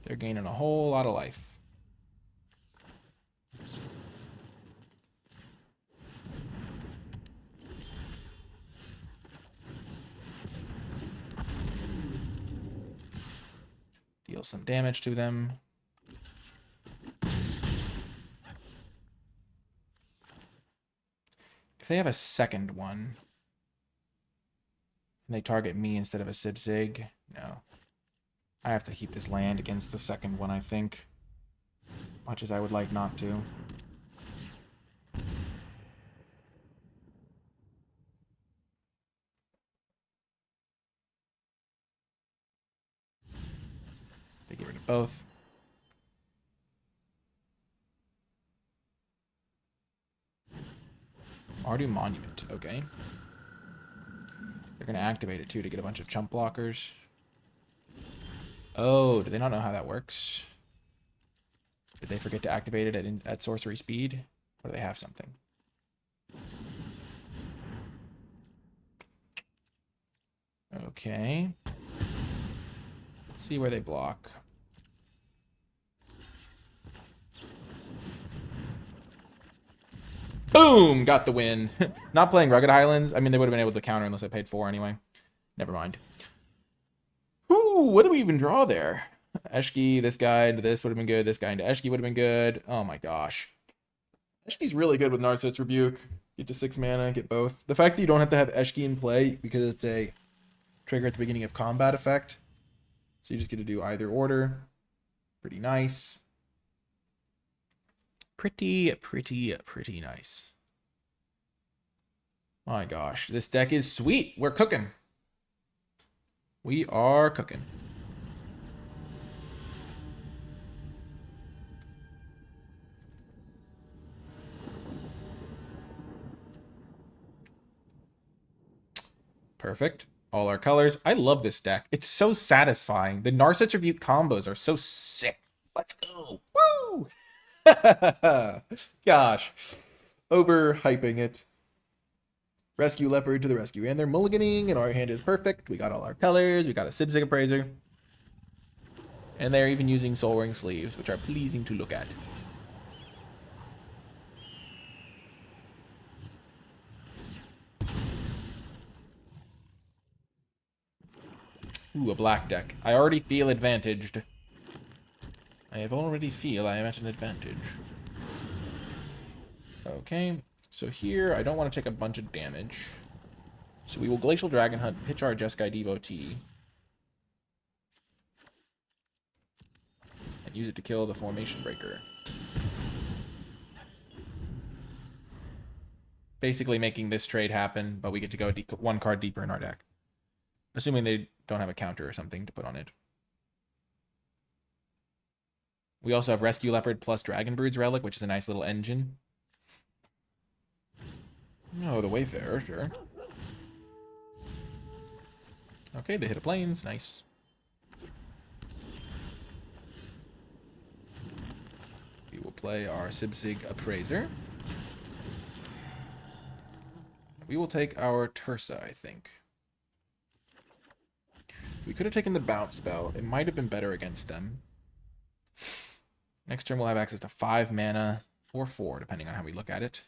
They're gaining a whole lot of life. Deal some damage to them. If they have a second one, and they target me instead of a Sib-Zig, no. I have to keep this land against the second one, I think. Much as I would like not to. They get rid of both. Mardu Monument, okay. They're going to activate it too to get a bunch of chump blockers. Oh, do they not know how that works? Did they forget to activate it at sorcery speed? Or do they have something? Okay. Let's see where they block. Boom! Got the win. Not playing Rugged Highlands. I mean, they would have been able to counter unless I paid 4 anyway. Never mind. Ooh, what do we even draw there? Eshki, this guy into this would have been good. This guy into Eshki would have been good. Oh my gosh. Eshki's really good with Narset's Rebuke. Get to 6 mana, get both. The fact that you don't have to have Eshki in play because it's a trigger at the beginning of combat effect. So you just get to do either order. Pretty nice. Pretty nice. My gosh, this deck is sweet. We're cooking. We are cooking. Perfect. All our colors. I love this deck. It's so satisfying. The Narset's Rebuke combos are so sick. Let's go. Woo! Gosh. Overhyping it. Rescue Leopard to the rescue. And they're mulliganing, and our hand is perfect. We got all our colors. We got a Sibzig Appraiser. And they're even using Soul Ring Sleeves, which are pleasing to look at. Ooh, a black deck. I already feel advantaged. I already feel I am at an advantage. Okay, so here I don't want to take a bunch of damage. So we will Glacial Dragon Hunt, pitch our Jeskai Devotee. And use it to kill the Formation Breaker. Basically making this trade happen, but we get to go one card deeper in our deck. Assuming they don't have a counter or something to put on it. We also have Rescue Leopard plus Dragonbrood's Relic, which is a nice little engine. Oh, the Wayfarer, sure. Okay, they hit a plains. Nice. We will play our Sibzig Appraiser. We will take our Tursa, I think. We could have taken the Bounce spell. It might have been better against them. Next turn we'll have access to 5 mana, or 4, depending on how we look at it.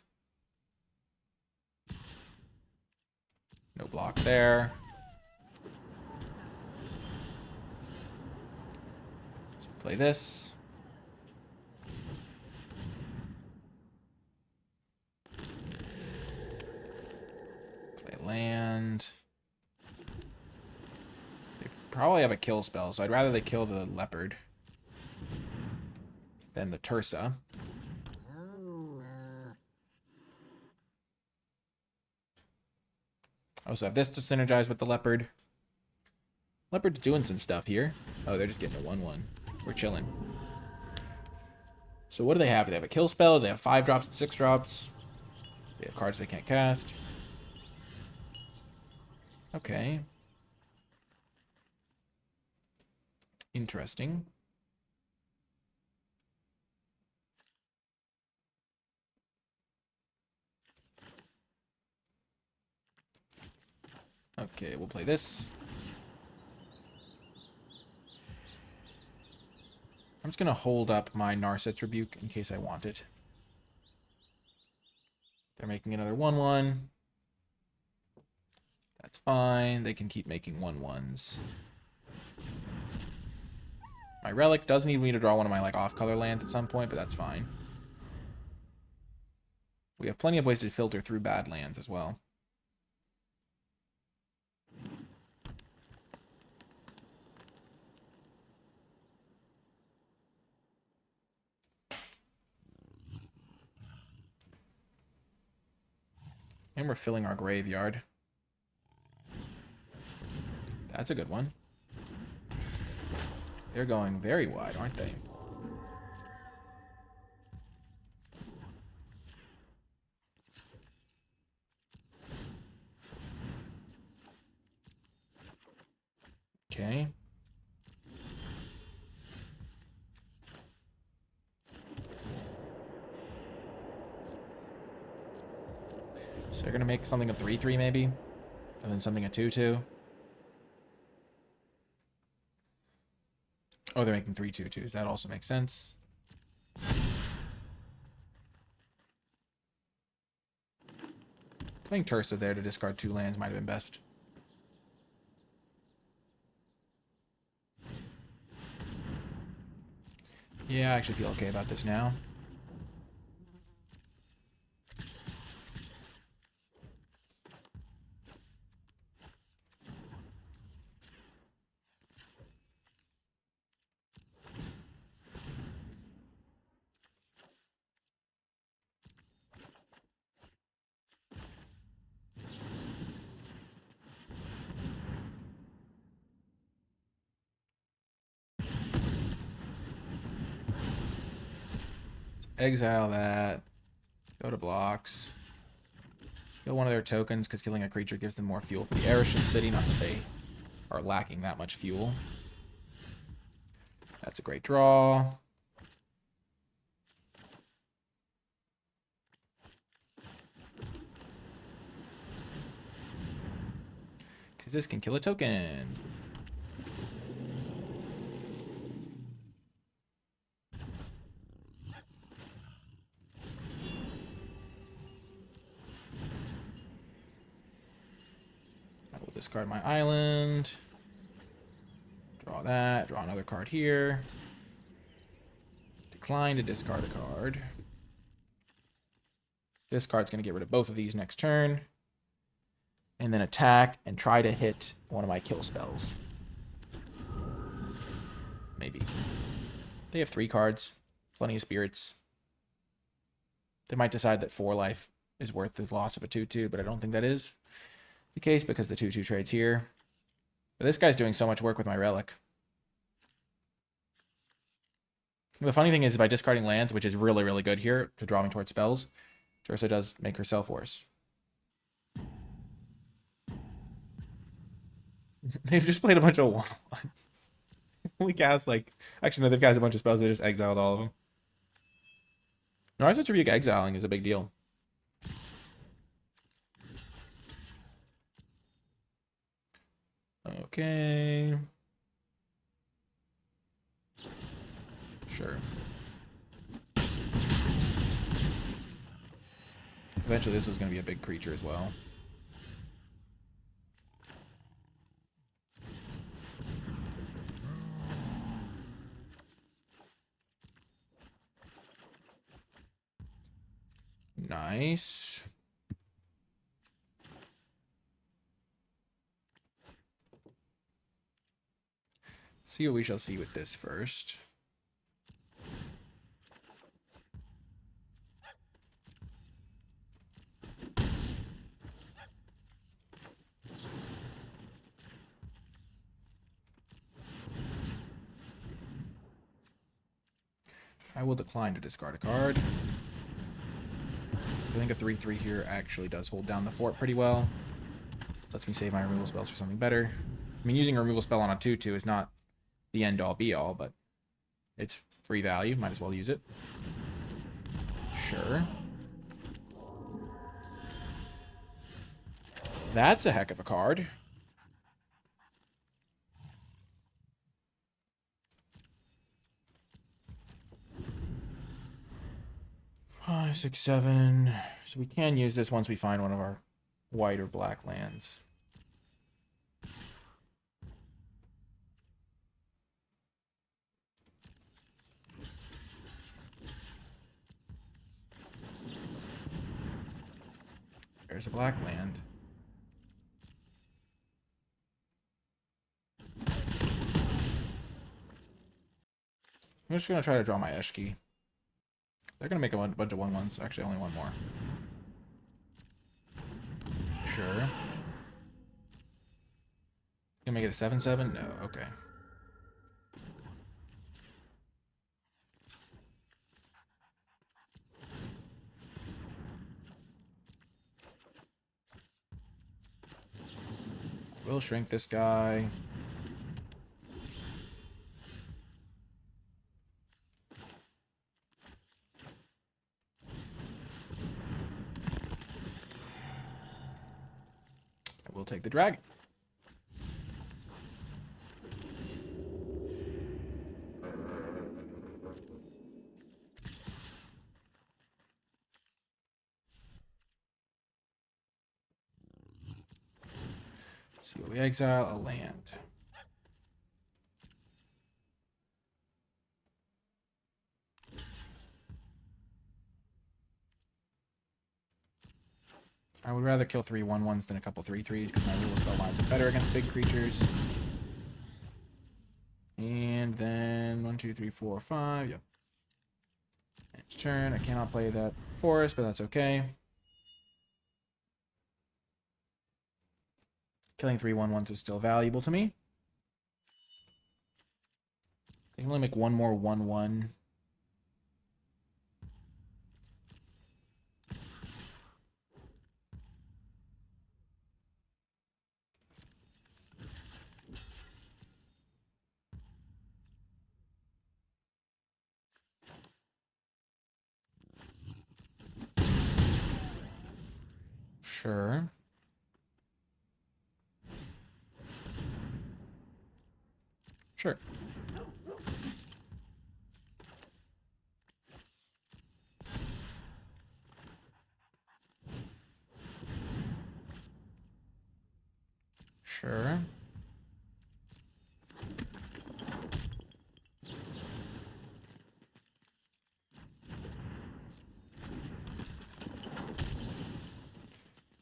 No block there. So play this. Play land. They probably have a kill spell, so I'd rather they kill the leopard than the Tursa. I also have this to synergize with the leopard. Leopard's doing some stuff here. Oh, they're just getting a 1/1. We're chilling. So what do they have? They have a kill spell. They have 5 drops and 6 drops. They have cards they can't cast. Okay. Interesting. Okay, we'll play this. I'm just going to hold up my Narset's Rebuke in case I want it. They're making another 1/1. That's fine. They can keep making 1/1s. My Relic does need me to draw one of my off-color lands at some point, but that's fine. We have plenty of ways to filter through bad lands as well. And we're filling our graveyard. That's a good one. They're going very wide, aren't they? Okay. So they're going to make something a 3/3 maybe? And then something a 2/2? Oh, they're making 3 2/2s. That also makes sense. Playing Tursa there to discard 2 lands might have been best. Yeah, I actually feel okay about this now. Exile that. Go to blocks. Kill one of their tokens because killing a creature gives them more fuel for the Arishan City. Not that they are lacking that much fuel. That's a great draw. Because this can kill a token. I will discard my island. Draw that. Draw another card here. Decline to discard a card. This card's going to get rid of both of these next turn. And then attack and try to hit one of my kill spells. Maybe. They have 3 cards. Plenty of spirits. They might decide that 4 life is worth the loss of a 2/2, but I don't think that is the case because the 2/2 trade's here. But this guy's doing so much work with my relic. The funny thing is, by discarding lands, which is really, really good here to draw me towards spells, Jersa does make herself worse. They've just played a bunch of 1/1s. Only cast, like... Actually, no, they've cast a bunch of spells. They just exiled all of them. Narset's Rebuke exiling is a big deal. Okay. Sure. Eventually this is going to be a big creature as well. Nice. See what we shall see with this first. I will decline to discard a card. I think a 3/3 here actually does hold down the fort pretty well. Lets me save my removal spells for something better. I mean, using a removal spell on a 2/2 is not the end-all be-all, but it's free value. Might as well use it. Sure. That's a heck of a card. 5, 6, 7. So we can use this once we find one of our white or black lands. There's a black land. I'm just going to try to draw my Eshki. They're going to make a bunch of 1/1s. Actually, only one more. Sure. Gonna make it a 7/7? No, okay. We'll shrink this guy. We'll take the dragon. See what we exile, a land. I would rather kill 3 1/1s than a couple 3/3s because my removal spell lines are better against big creatures. And then 1, 2, 3, 4, 5. Yep. Next turn. I cannot play that forest, but that's okay. Killing 3 1/1s is still valuable to me. I can only make one more 1/1. Sure. Sure. Sure.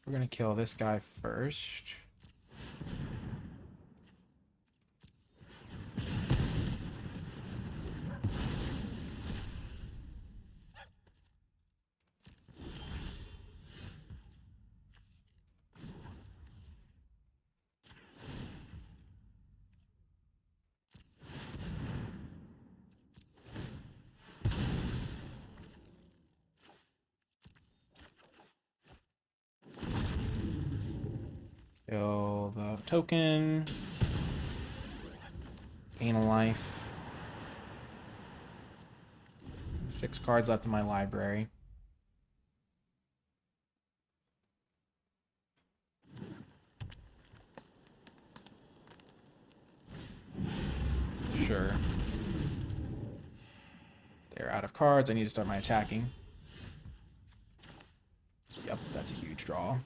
We're gonna kill this guy first. Kill the token. Gain a life. 6 cards left in my library. Sure. They're out of cards. I need to start my attacking. Yep, that's a huge draw.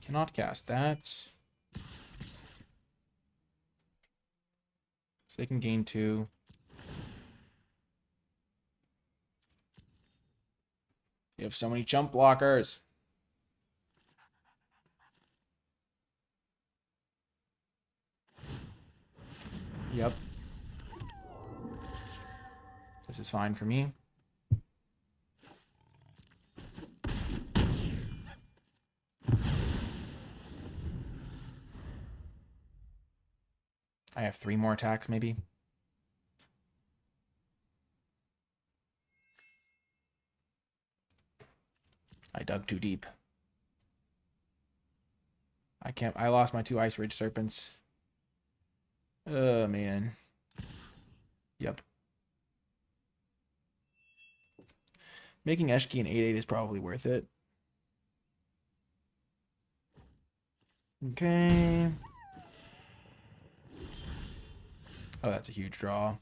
Cannot cast that. So they can gain 2. You have so many jump blockers. Yep. This is fine for me. I have 3 more attacks, maybe. I dug too deep. I lost my 2 Ice Ridge Serpents. Oh, man. Yep. Making Eshki an 8/8 is probably worth it. Okay. Oh, that's a huge draw.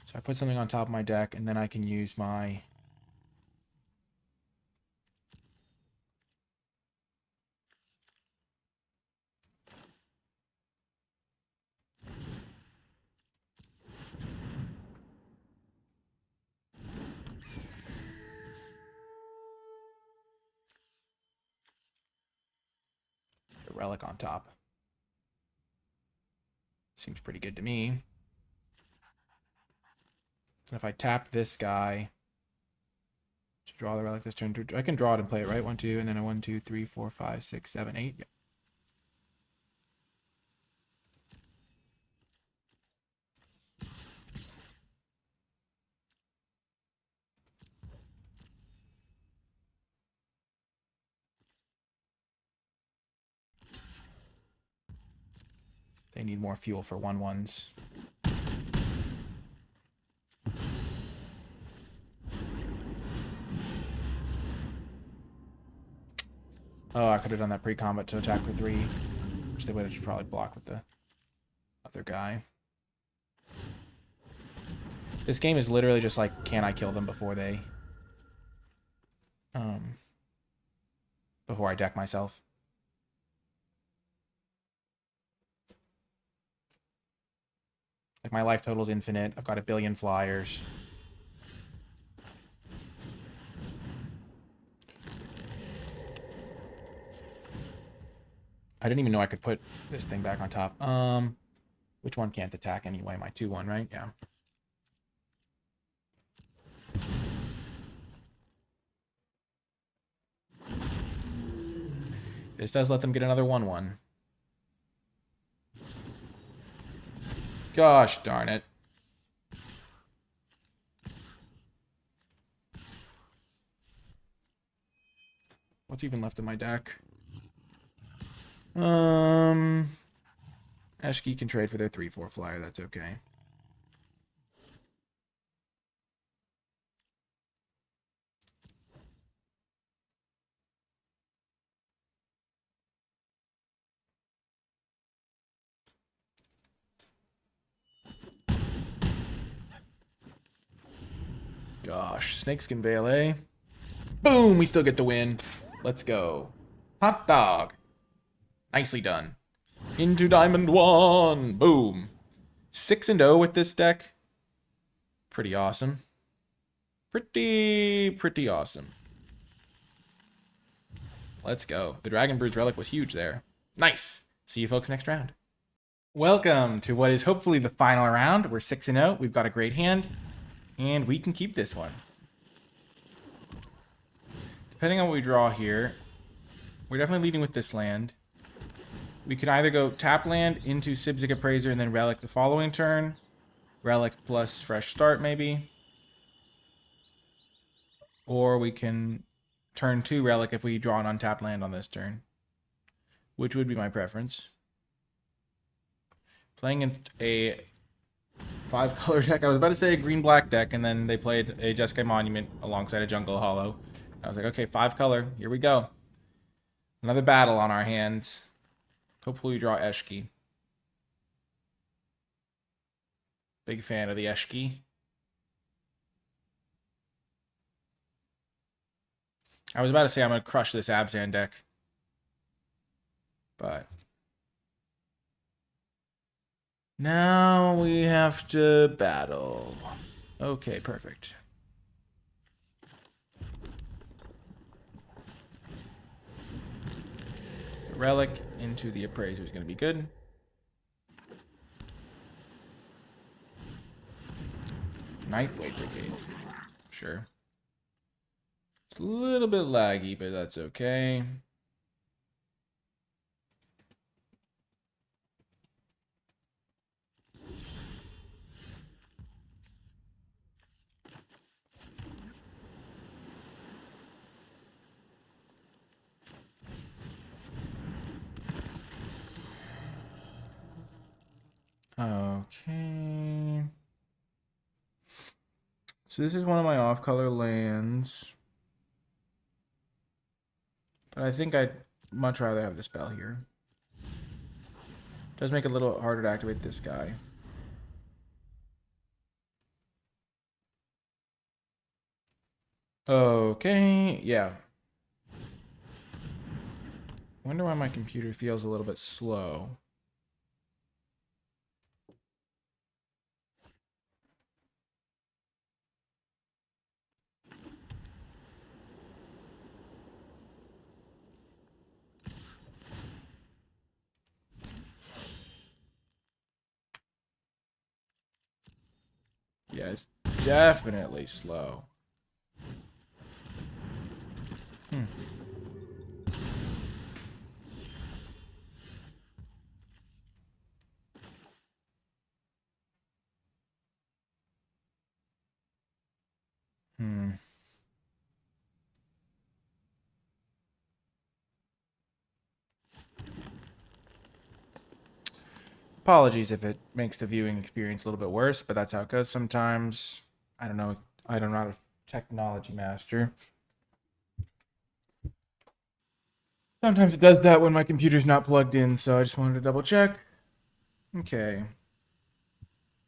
So I put something on top of my deck, and then I can use my... a relic on top. Seems pretty good to me. And if I tap this guy to draw the relic this turn, I can draw it and play it, right? 1, 2, and then a 1, 2, 3, 4, 5, 6, 7, 8. Yep. They need more fuel for 1/1s. Oh, I could have done that pre-combat to attack for 3, which they would have probably blocked with the other guy. This game is literally just like, can I kill them before they... before I deck myself. Like, my life total is infinite. I've got a billion flyers. I didn't even know I could put this thing back on top. Which one can't attack anyway? My 2/1, right? Yeah. This does let them get another 1/1. Gosh darn it. What's even left in my deck? Eshki can trade for their 3/4 flyer. That's okay. Gosh, Snakeskin Veil, eh? Boom! We still get the win. Let's go. Hot dog. Nicely done. Into Diamond 1. Boom. 6-0 with this deck. Pretty awesome. Pretty awesome. Let's go. The Dragon Brood's Relic was huge there. Nice. See you folks next round. Welcome to what is hopefully the final round. We're 6-0. We've got a great hand. And we can keep this one. Depending on what we draw here, we're definitely leading with this land. We could either go tap land into Sibzik Appraiser and then Relic the following turn. Relic plus Fresh Start, maybe. Or we can turn 2 Relic if we draw an untapped land on this turn, which would be my preference. Playing in a 5-color deck. I was about to say a green-black deck, and then they played a Jeskai Monument alongside a Jungle Hollow. I was like, okay, 5-color. Here we go. Another battle on our hands. Hopefully we draw Eshki. Big fan of the Eshki. I was about to say I'm going to crush this Abzan deck. But now we have to battle. Okay, perfect. The Relic into the Appraiser is going to be good. Nightblade Brigade. Sure. It's a little bit laggy, but that's okay. Okay. So this is one of my off-color lands. But I think I'd much rather have the spell here. Does make it a little harder to activate this guy. Okay, yeah. Wonder why my computer feels a little bit slow. Yeah, it's definitely slow. Hmm. Apologies if it makes the viewing experience a little bit worse, but that's how it goes sometimes. I don't know. I'm not a technology master. Sometimes it does that when my computer's not plugged in, so I just wanted to double check. Okay.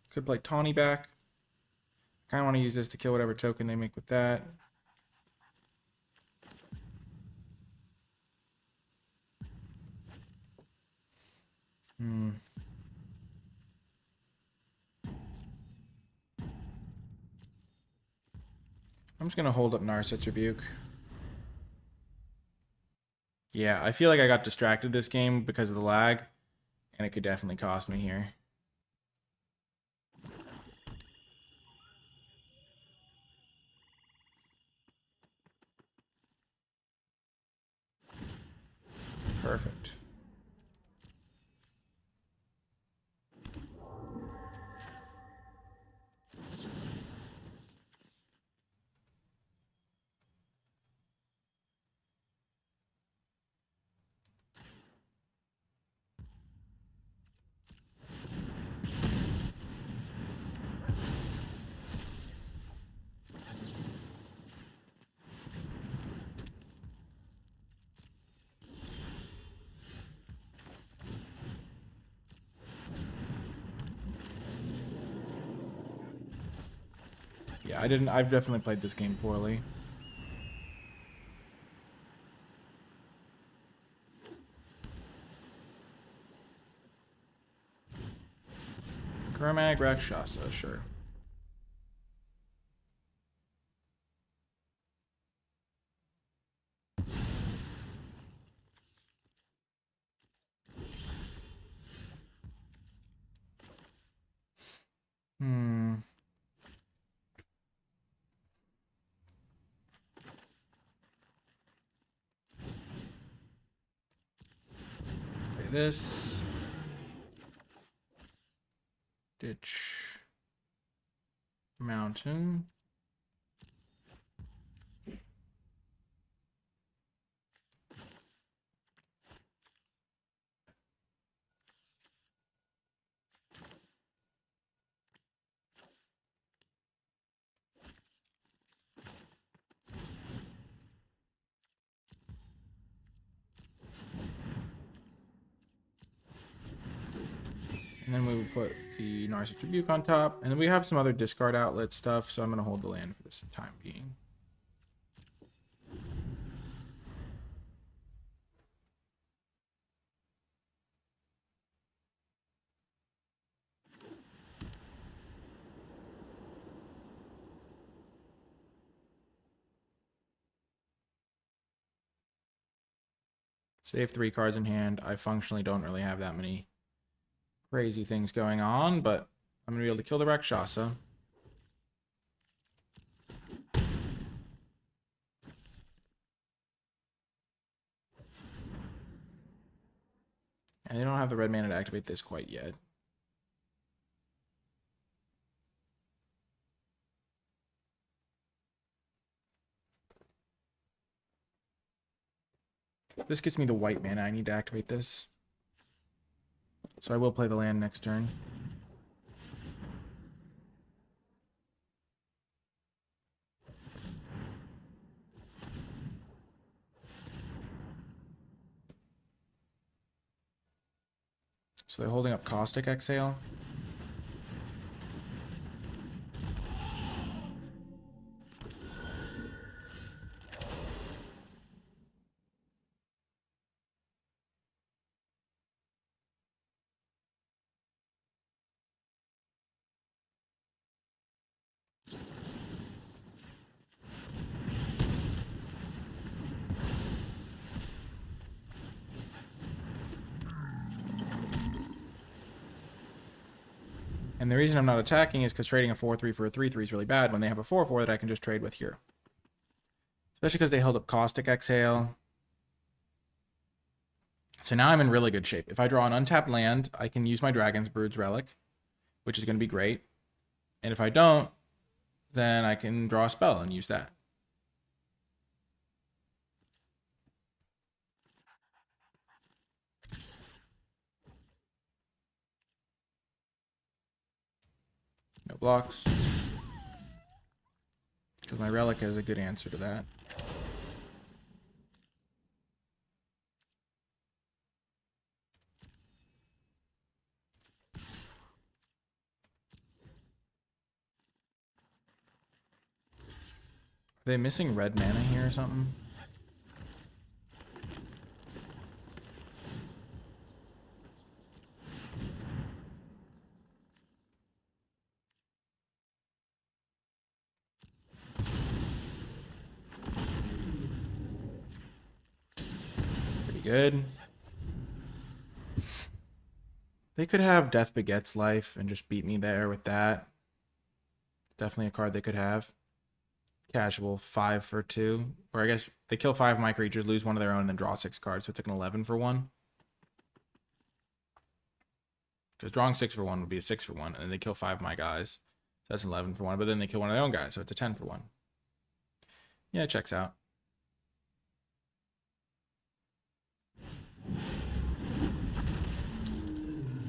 Could play Tawny back. Kind of want to use this to kill whatever token they make with that. I'm just going to hold up Narset's Rebuke. Yeah, I feel like I got distracted this game because of the lag, and it could definitely cost me here. Perfect. Yeah, I've definitely played this game poorly. Kermag Rakshasa, sure. Hmm. Play this. Ditch. Mountain. And then we would put the Narset Rebuke on top. And then we have some other discard outlet stuff, so I'm going to hold the land for this time being. Save 3 cards in hand. I functionally don't really have that many crazy things going on, but I'm going to be able to kill the Rakshasa. And they don't have the red mana to activate this quite yet. This gets me the white mana. I need to activate this. So I will play the land next turn. So they're holding up Caustic Exhale. And the reason I'm not attacking is because trading a 4-3 for a 3-3 is really bad when they have a 4-4 that I can just trade with here. Especially because they held up Caustic Exhale. So now I'm in really good shape. If I draw an untapped land, I can use my Dragon's Brood's Relic, which is going to be great. And if I don't, then I can draw a spell and use that. No blocks. Because my Relic is a good answer to that. Are they missing red mana here or something? Pretty good. They could have Death Begets Life and just beat me there with that. Definitely a card they could have. Casual 5 for 2. Or I guess they kill 5 of my creatures, lose one of their own, and then draw 6 cards. So it's like an 11 for 1. Because drawing 6 for 1 would be a 6 for 1. And then they kill 5 of my guys. So that's an 11 for 1. But then they kill one of their own guys. So it's a 10 for 1. Yeah, it checks out.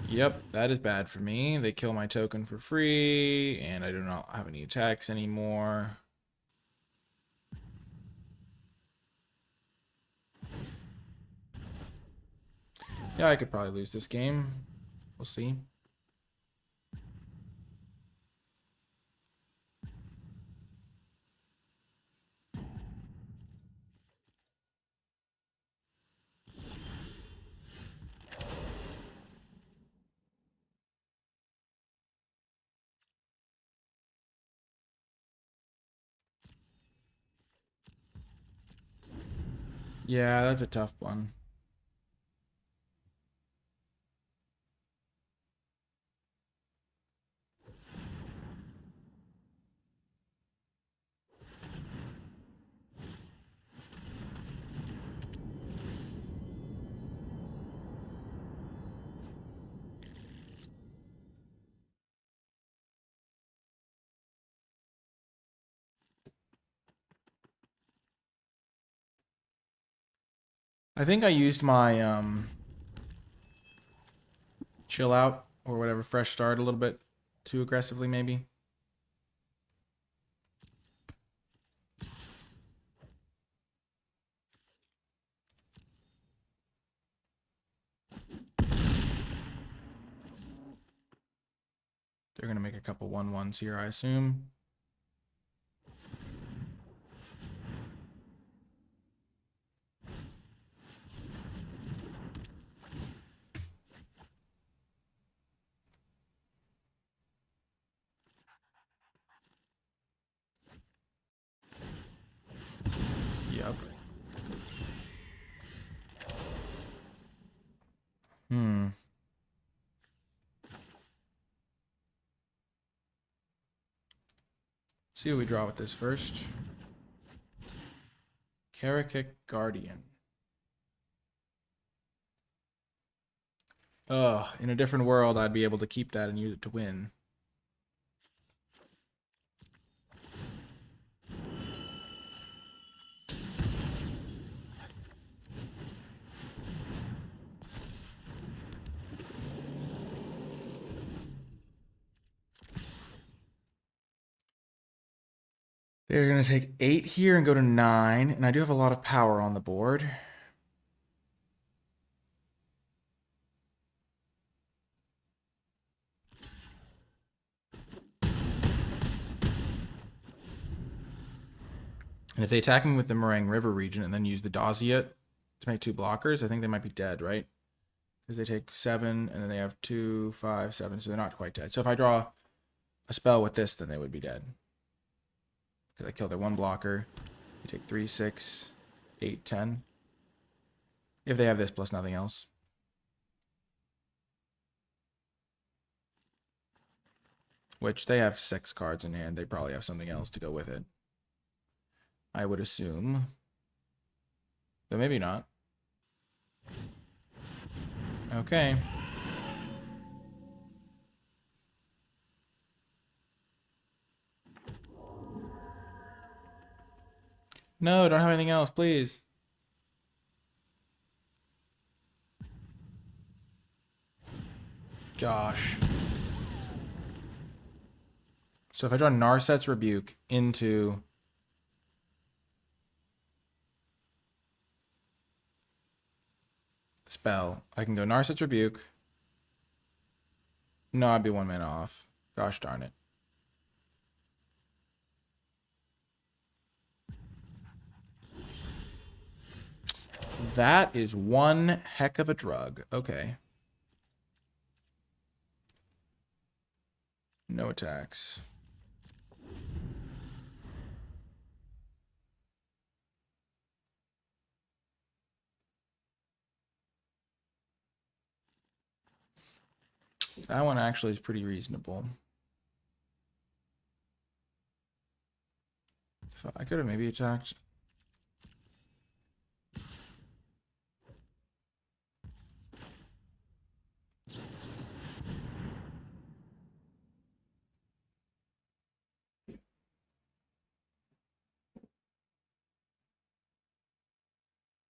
Yep, that is bad for me. They kill my token for free. And I do not have any attacks anymore. Yeah, I could probably lose this game. We'll see. Yeah, that's a tough one. I think I used my chill out or whatever, fresh start a little bit too aggressively maybe. They're going to make a couple 1/1s here, I assume. Yep. See what we draw with this first. Karakik Guardian. Ugh, in a different world, I'd be able to keep that and use it to win. They're going to take 8 here and go to 9, and I do have a lot of power on the board. And if they attack me with the Meringue River region and then use the Dazia to make 2 blockers, I think they might be dead, right? Because they take 7, and then they have 2, 5, 7, so they're not quite dead. So if I draw a spell with this, then they would be dead. Because I kill their 1 blocker. They take 3, 6, 8, 10. If they have this plus nothing else. Which they have 6 cards in hand. They probably have something else to go with it. I would assume. But maybe not. Okay. No, don't have anything else, please. Gosh. So if I draw Narset's Rebuke into spell, I can go Narset's Rebuke. No, I'd be 1 mana off. Gosh darn it. That is one heck of a drug. Okay. No attacks. That one actually is pretty reasonable. If So I could have maybe attacked.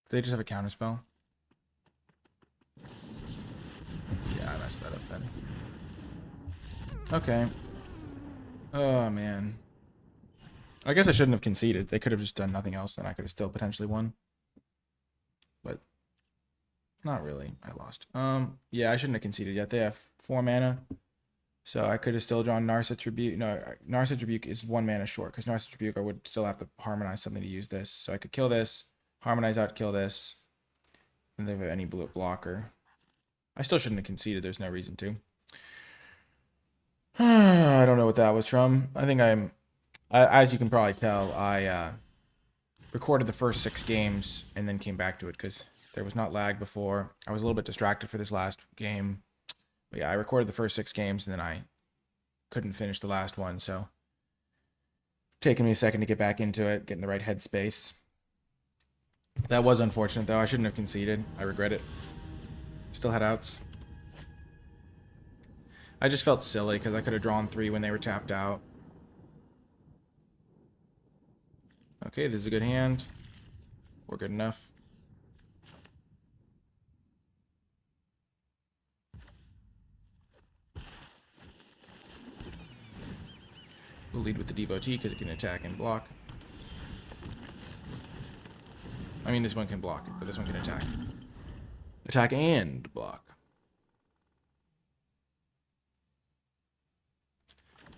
They just have a counterspell. Yeah, I messed that up then. Okay. Oh, man. I guess I shouldn't have conceded. They could have just done nothing else, then I could have still potentially won. But not really. I lost. Yeah, I shouldn't have conceded yet. They have 4 mana. So I could have still drawn Narset's Rebuke. No, Narset's Rebuke is 1 mana short, because Narset's Rebuke I would still have to harmonize something to use this. So I could kill this, harmonize out, kill this, and they have any blue blocker. I still shouldn't have conceded. There's no reason to. I don't know what that was from. I think as you can probably tell, I recorded the first 6 games and then came back to it because there was not lag before. I was a little bit distracted for this last game. But yeah, I recorded the first 6 games and then I couldn't finish the last one, so taking me a second to get back into it, get in the right headspace. That was unfortunate though. I shouldn't have conceded. I regret it. Still had outs. I just felt silly because I could have drawn 3 when they were tapped out. Okay, this is a good hand. We're good enough. We'll lead with the Devotee because it can attack and block. I mean, this one can block it, but this one can attack. Attack and block.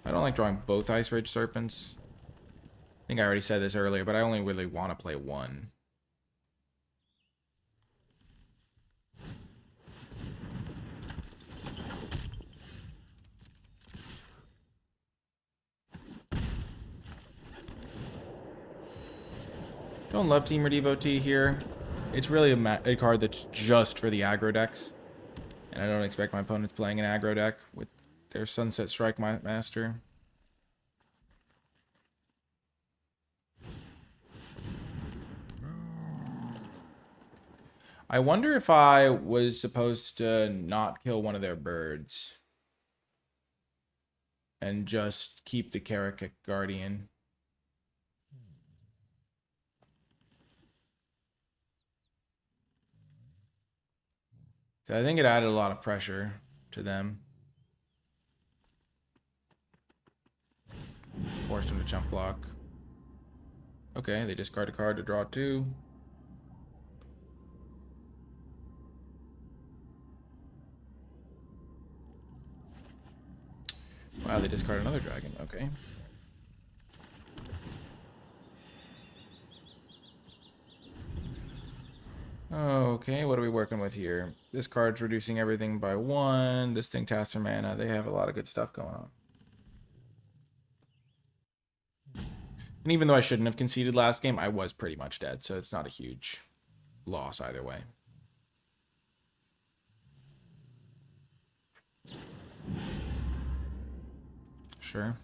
I don't like drawing both Ice Ridge Serpents. I think I already said this earlier, but I only really want to play one. Don't love Teamer Devotee here. It's really a card that's just for the aggro decks. And I don't expect my opponents playing an aggro deck with their Sunset Strike Master. I wonder if I was supposed to not kill one of their birds. And just keep the Karakik Guardian. I think it added a lot of pressure to them. Forced them to chump block. Okay, they discard a card to draw 2. Wow, they discard another dragon. Okay. Okay, what are we working with here? This card's reducing everything by 1. This thing taps for mana. They have a lot of good stuff going on. And even though I shouldn't have conceded last game, I was pretty much dead, so it's not a huge loss either way. Sure.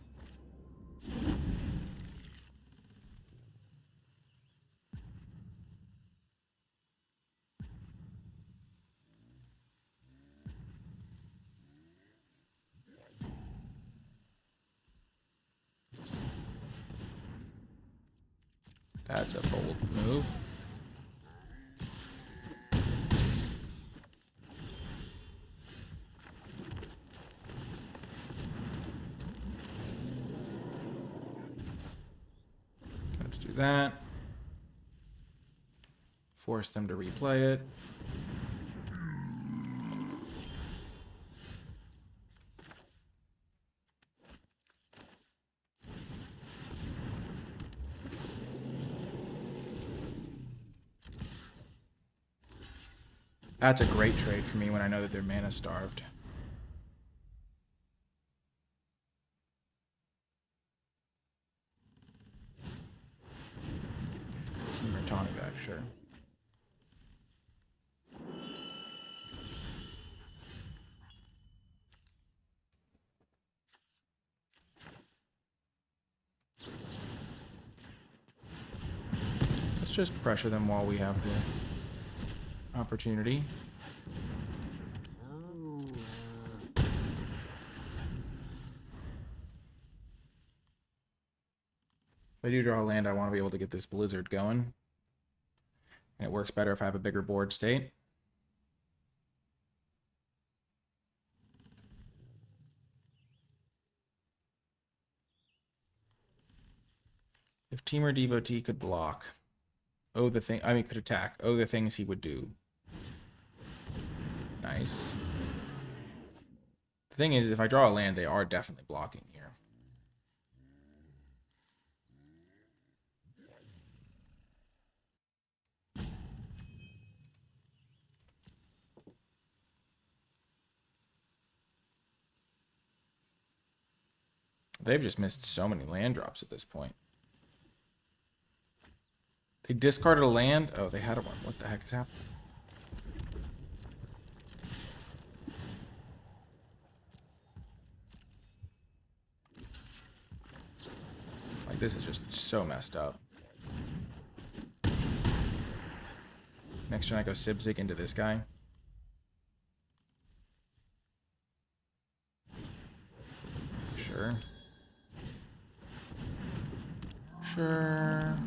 That's a bold move. Let's do that. Force them to replay it. That's a great trade for me when I know that they're mana starved. Tawny back, sure. just pressure them while we have the opportunity. If I do draw a land, I want to be able to get this blizzard going. And it works better if I have a bigger board state. If Teamer Devotee could block, could attack. Oh, the things he would do. Nice. The thing is, if I draw a land, they are definitely blocking here. They've just missed so many land drops at this point. They discarded a land? Oh, they had one. What the heck is happening? Like, this is just so messed up. Next turn I go Sibzig into this guy. Sure. Sure.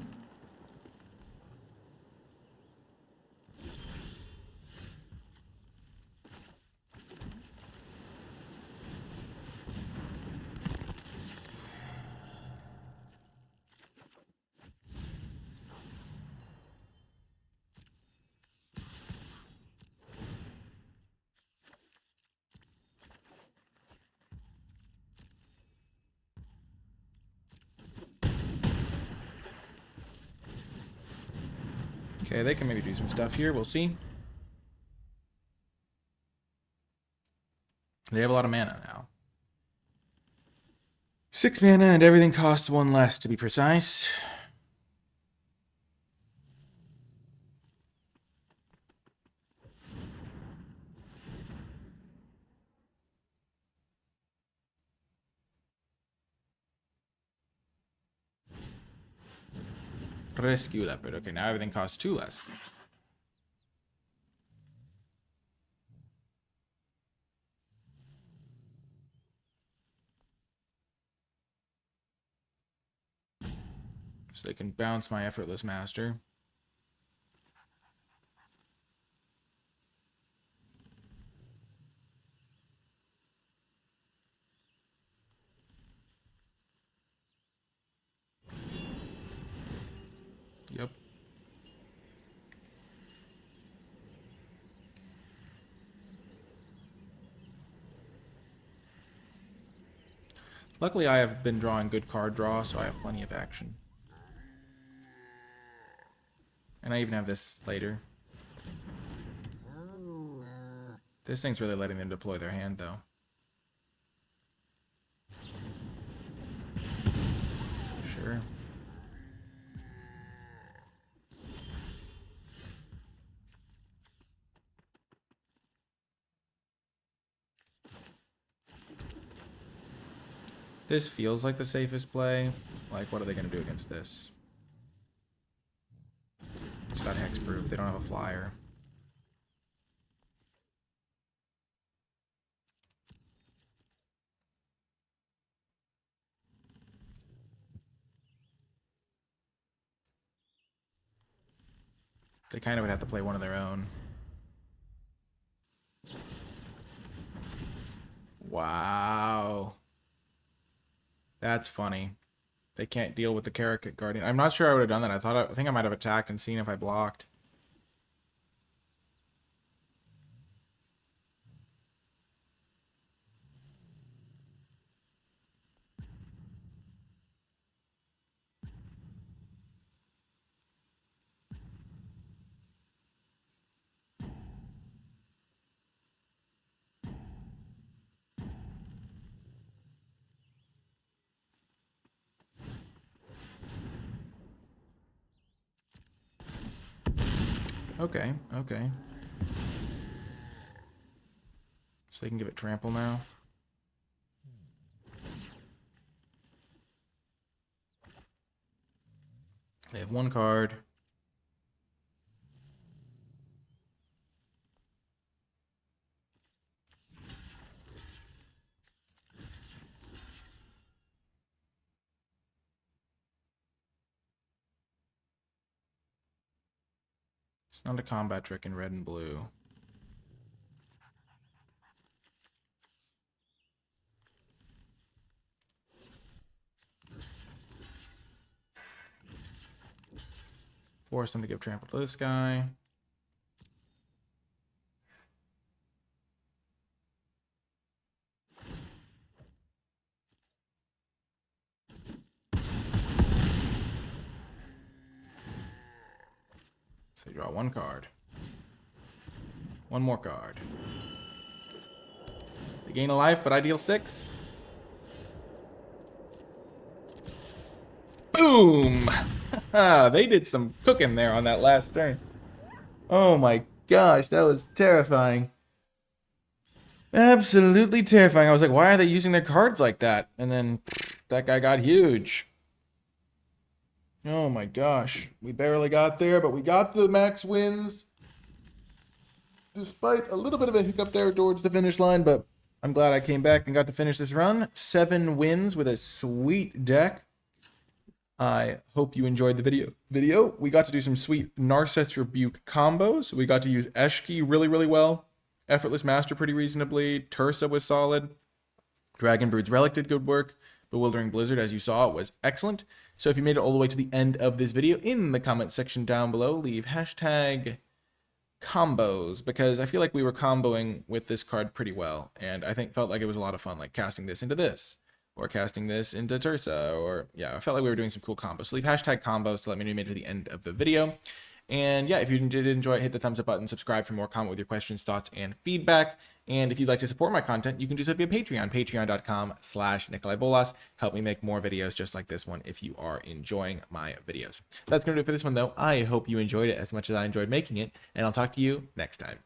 Okay, they can maybe do some stuff here. We'll see. They have a lot of mana now. 6 mana and everything costs 1 less, to be precise. Rescue Leopard. Okay, now everything costs 2 less. So they can bounce my Effortless Master. Yep. Luckily, I have been drawing good card draw, so I have plenty of action. And I even have this later. This thing's really letting them deploy their hand, though. Sure. This feels like the safest play. Like, what are they going to do against this? It's got hexproof. They don't have a flyer. They kind of would have to play one of their own. Wow. That's funny. They can't deal with the Karakut Guardian. I'm not sure I would have done that. I think I might have attacked and seen if I blocked. Okay, okay. So they can give it trample now. They have 1 card. It's not a combat trick in red and blue. Force them to give trample to this guy. So you draw one card. One more card. They gain a life, but I deal 6. Boom! They did some cooking there on that last turn. Oh my gosh, that was terrifying. Absolutely terrifying. I was like, why are they using their cards like that? And then that guy got huge. Oh my gosh. We barely got there, but we got the max wins. Despite a little bit of a hiccup there towards the finish line, but I'm glad I came back and got to finish this run. 7 wins with a sweet deck. I hope you enjoyed the video. We got to do some sweet Narset's Rebuke combos. We got to use Eshki really, really well. Effortless Master pretty reasonably. Tursa was solid. Dragonbrood's Relic did good work. Bewildering Blizzard, as you saw, was excellent. So if you made it all the way to the end of this video, in the comment section down below, leave hashtag combos, because I feel like we were comboing with this card pretty well, and I felt like it was a lot of fun, like casting this into this, or casting this into Tursa, or yeah, I felt like we were doing some cool combos. So leave hashtag combos to let me know you made it to the end of the video. And yeah, if you did enjoy it, hit the thumbs up button, subscribe for more, comment with your questions, thoughts, and feedback. And if you'd like to support my content, you can do so via Patreon, patreon.com/NicolaiBolas. Help me make more videos just like this one if you are enjoying my videos. That's going to do it for this one, though. I hope you enjoyed it as much as I enjoyed making it, and I'll talk to you next time.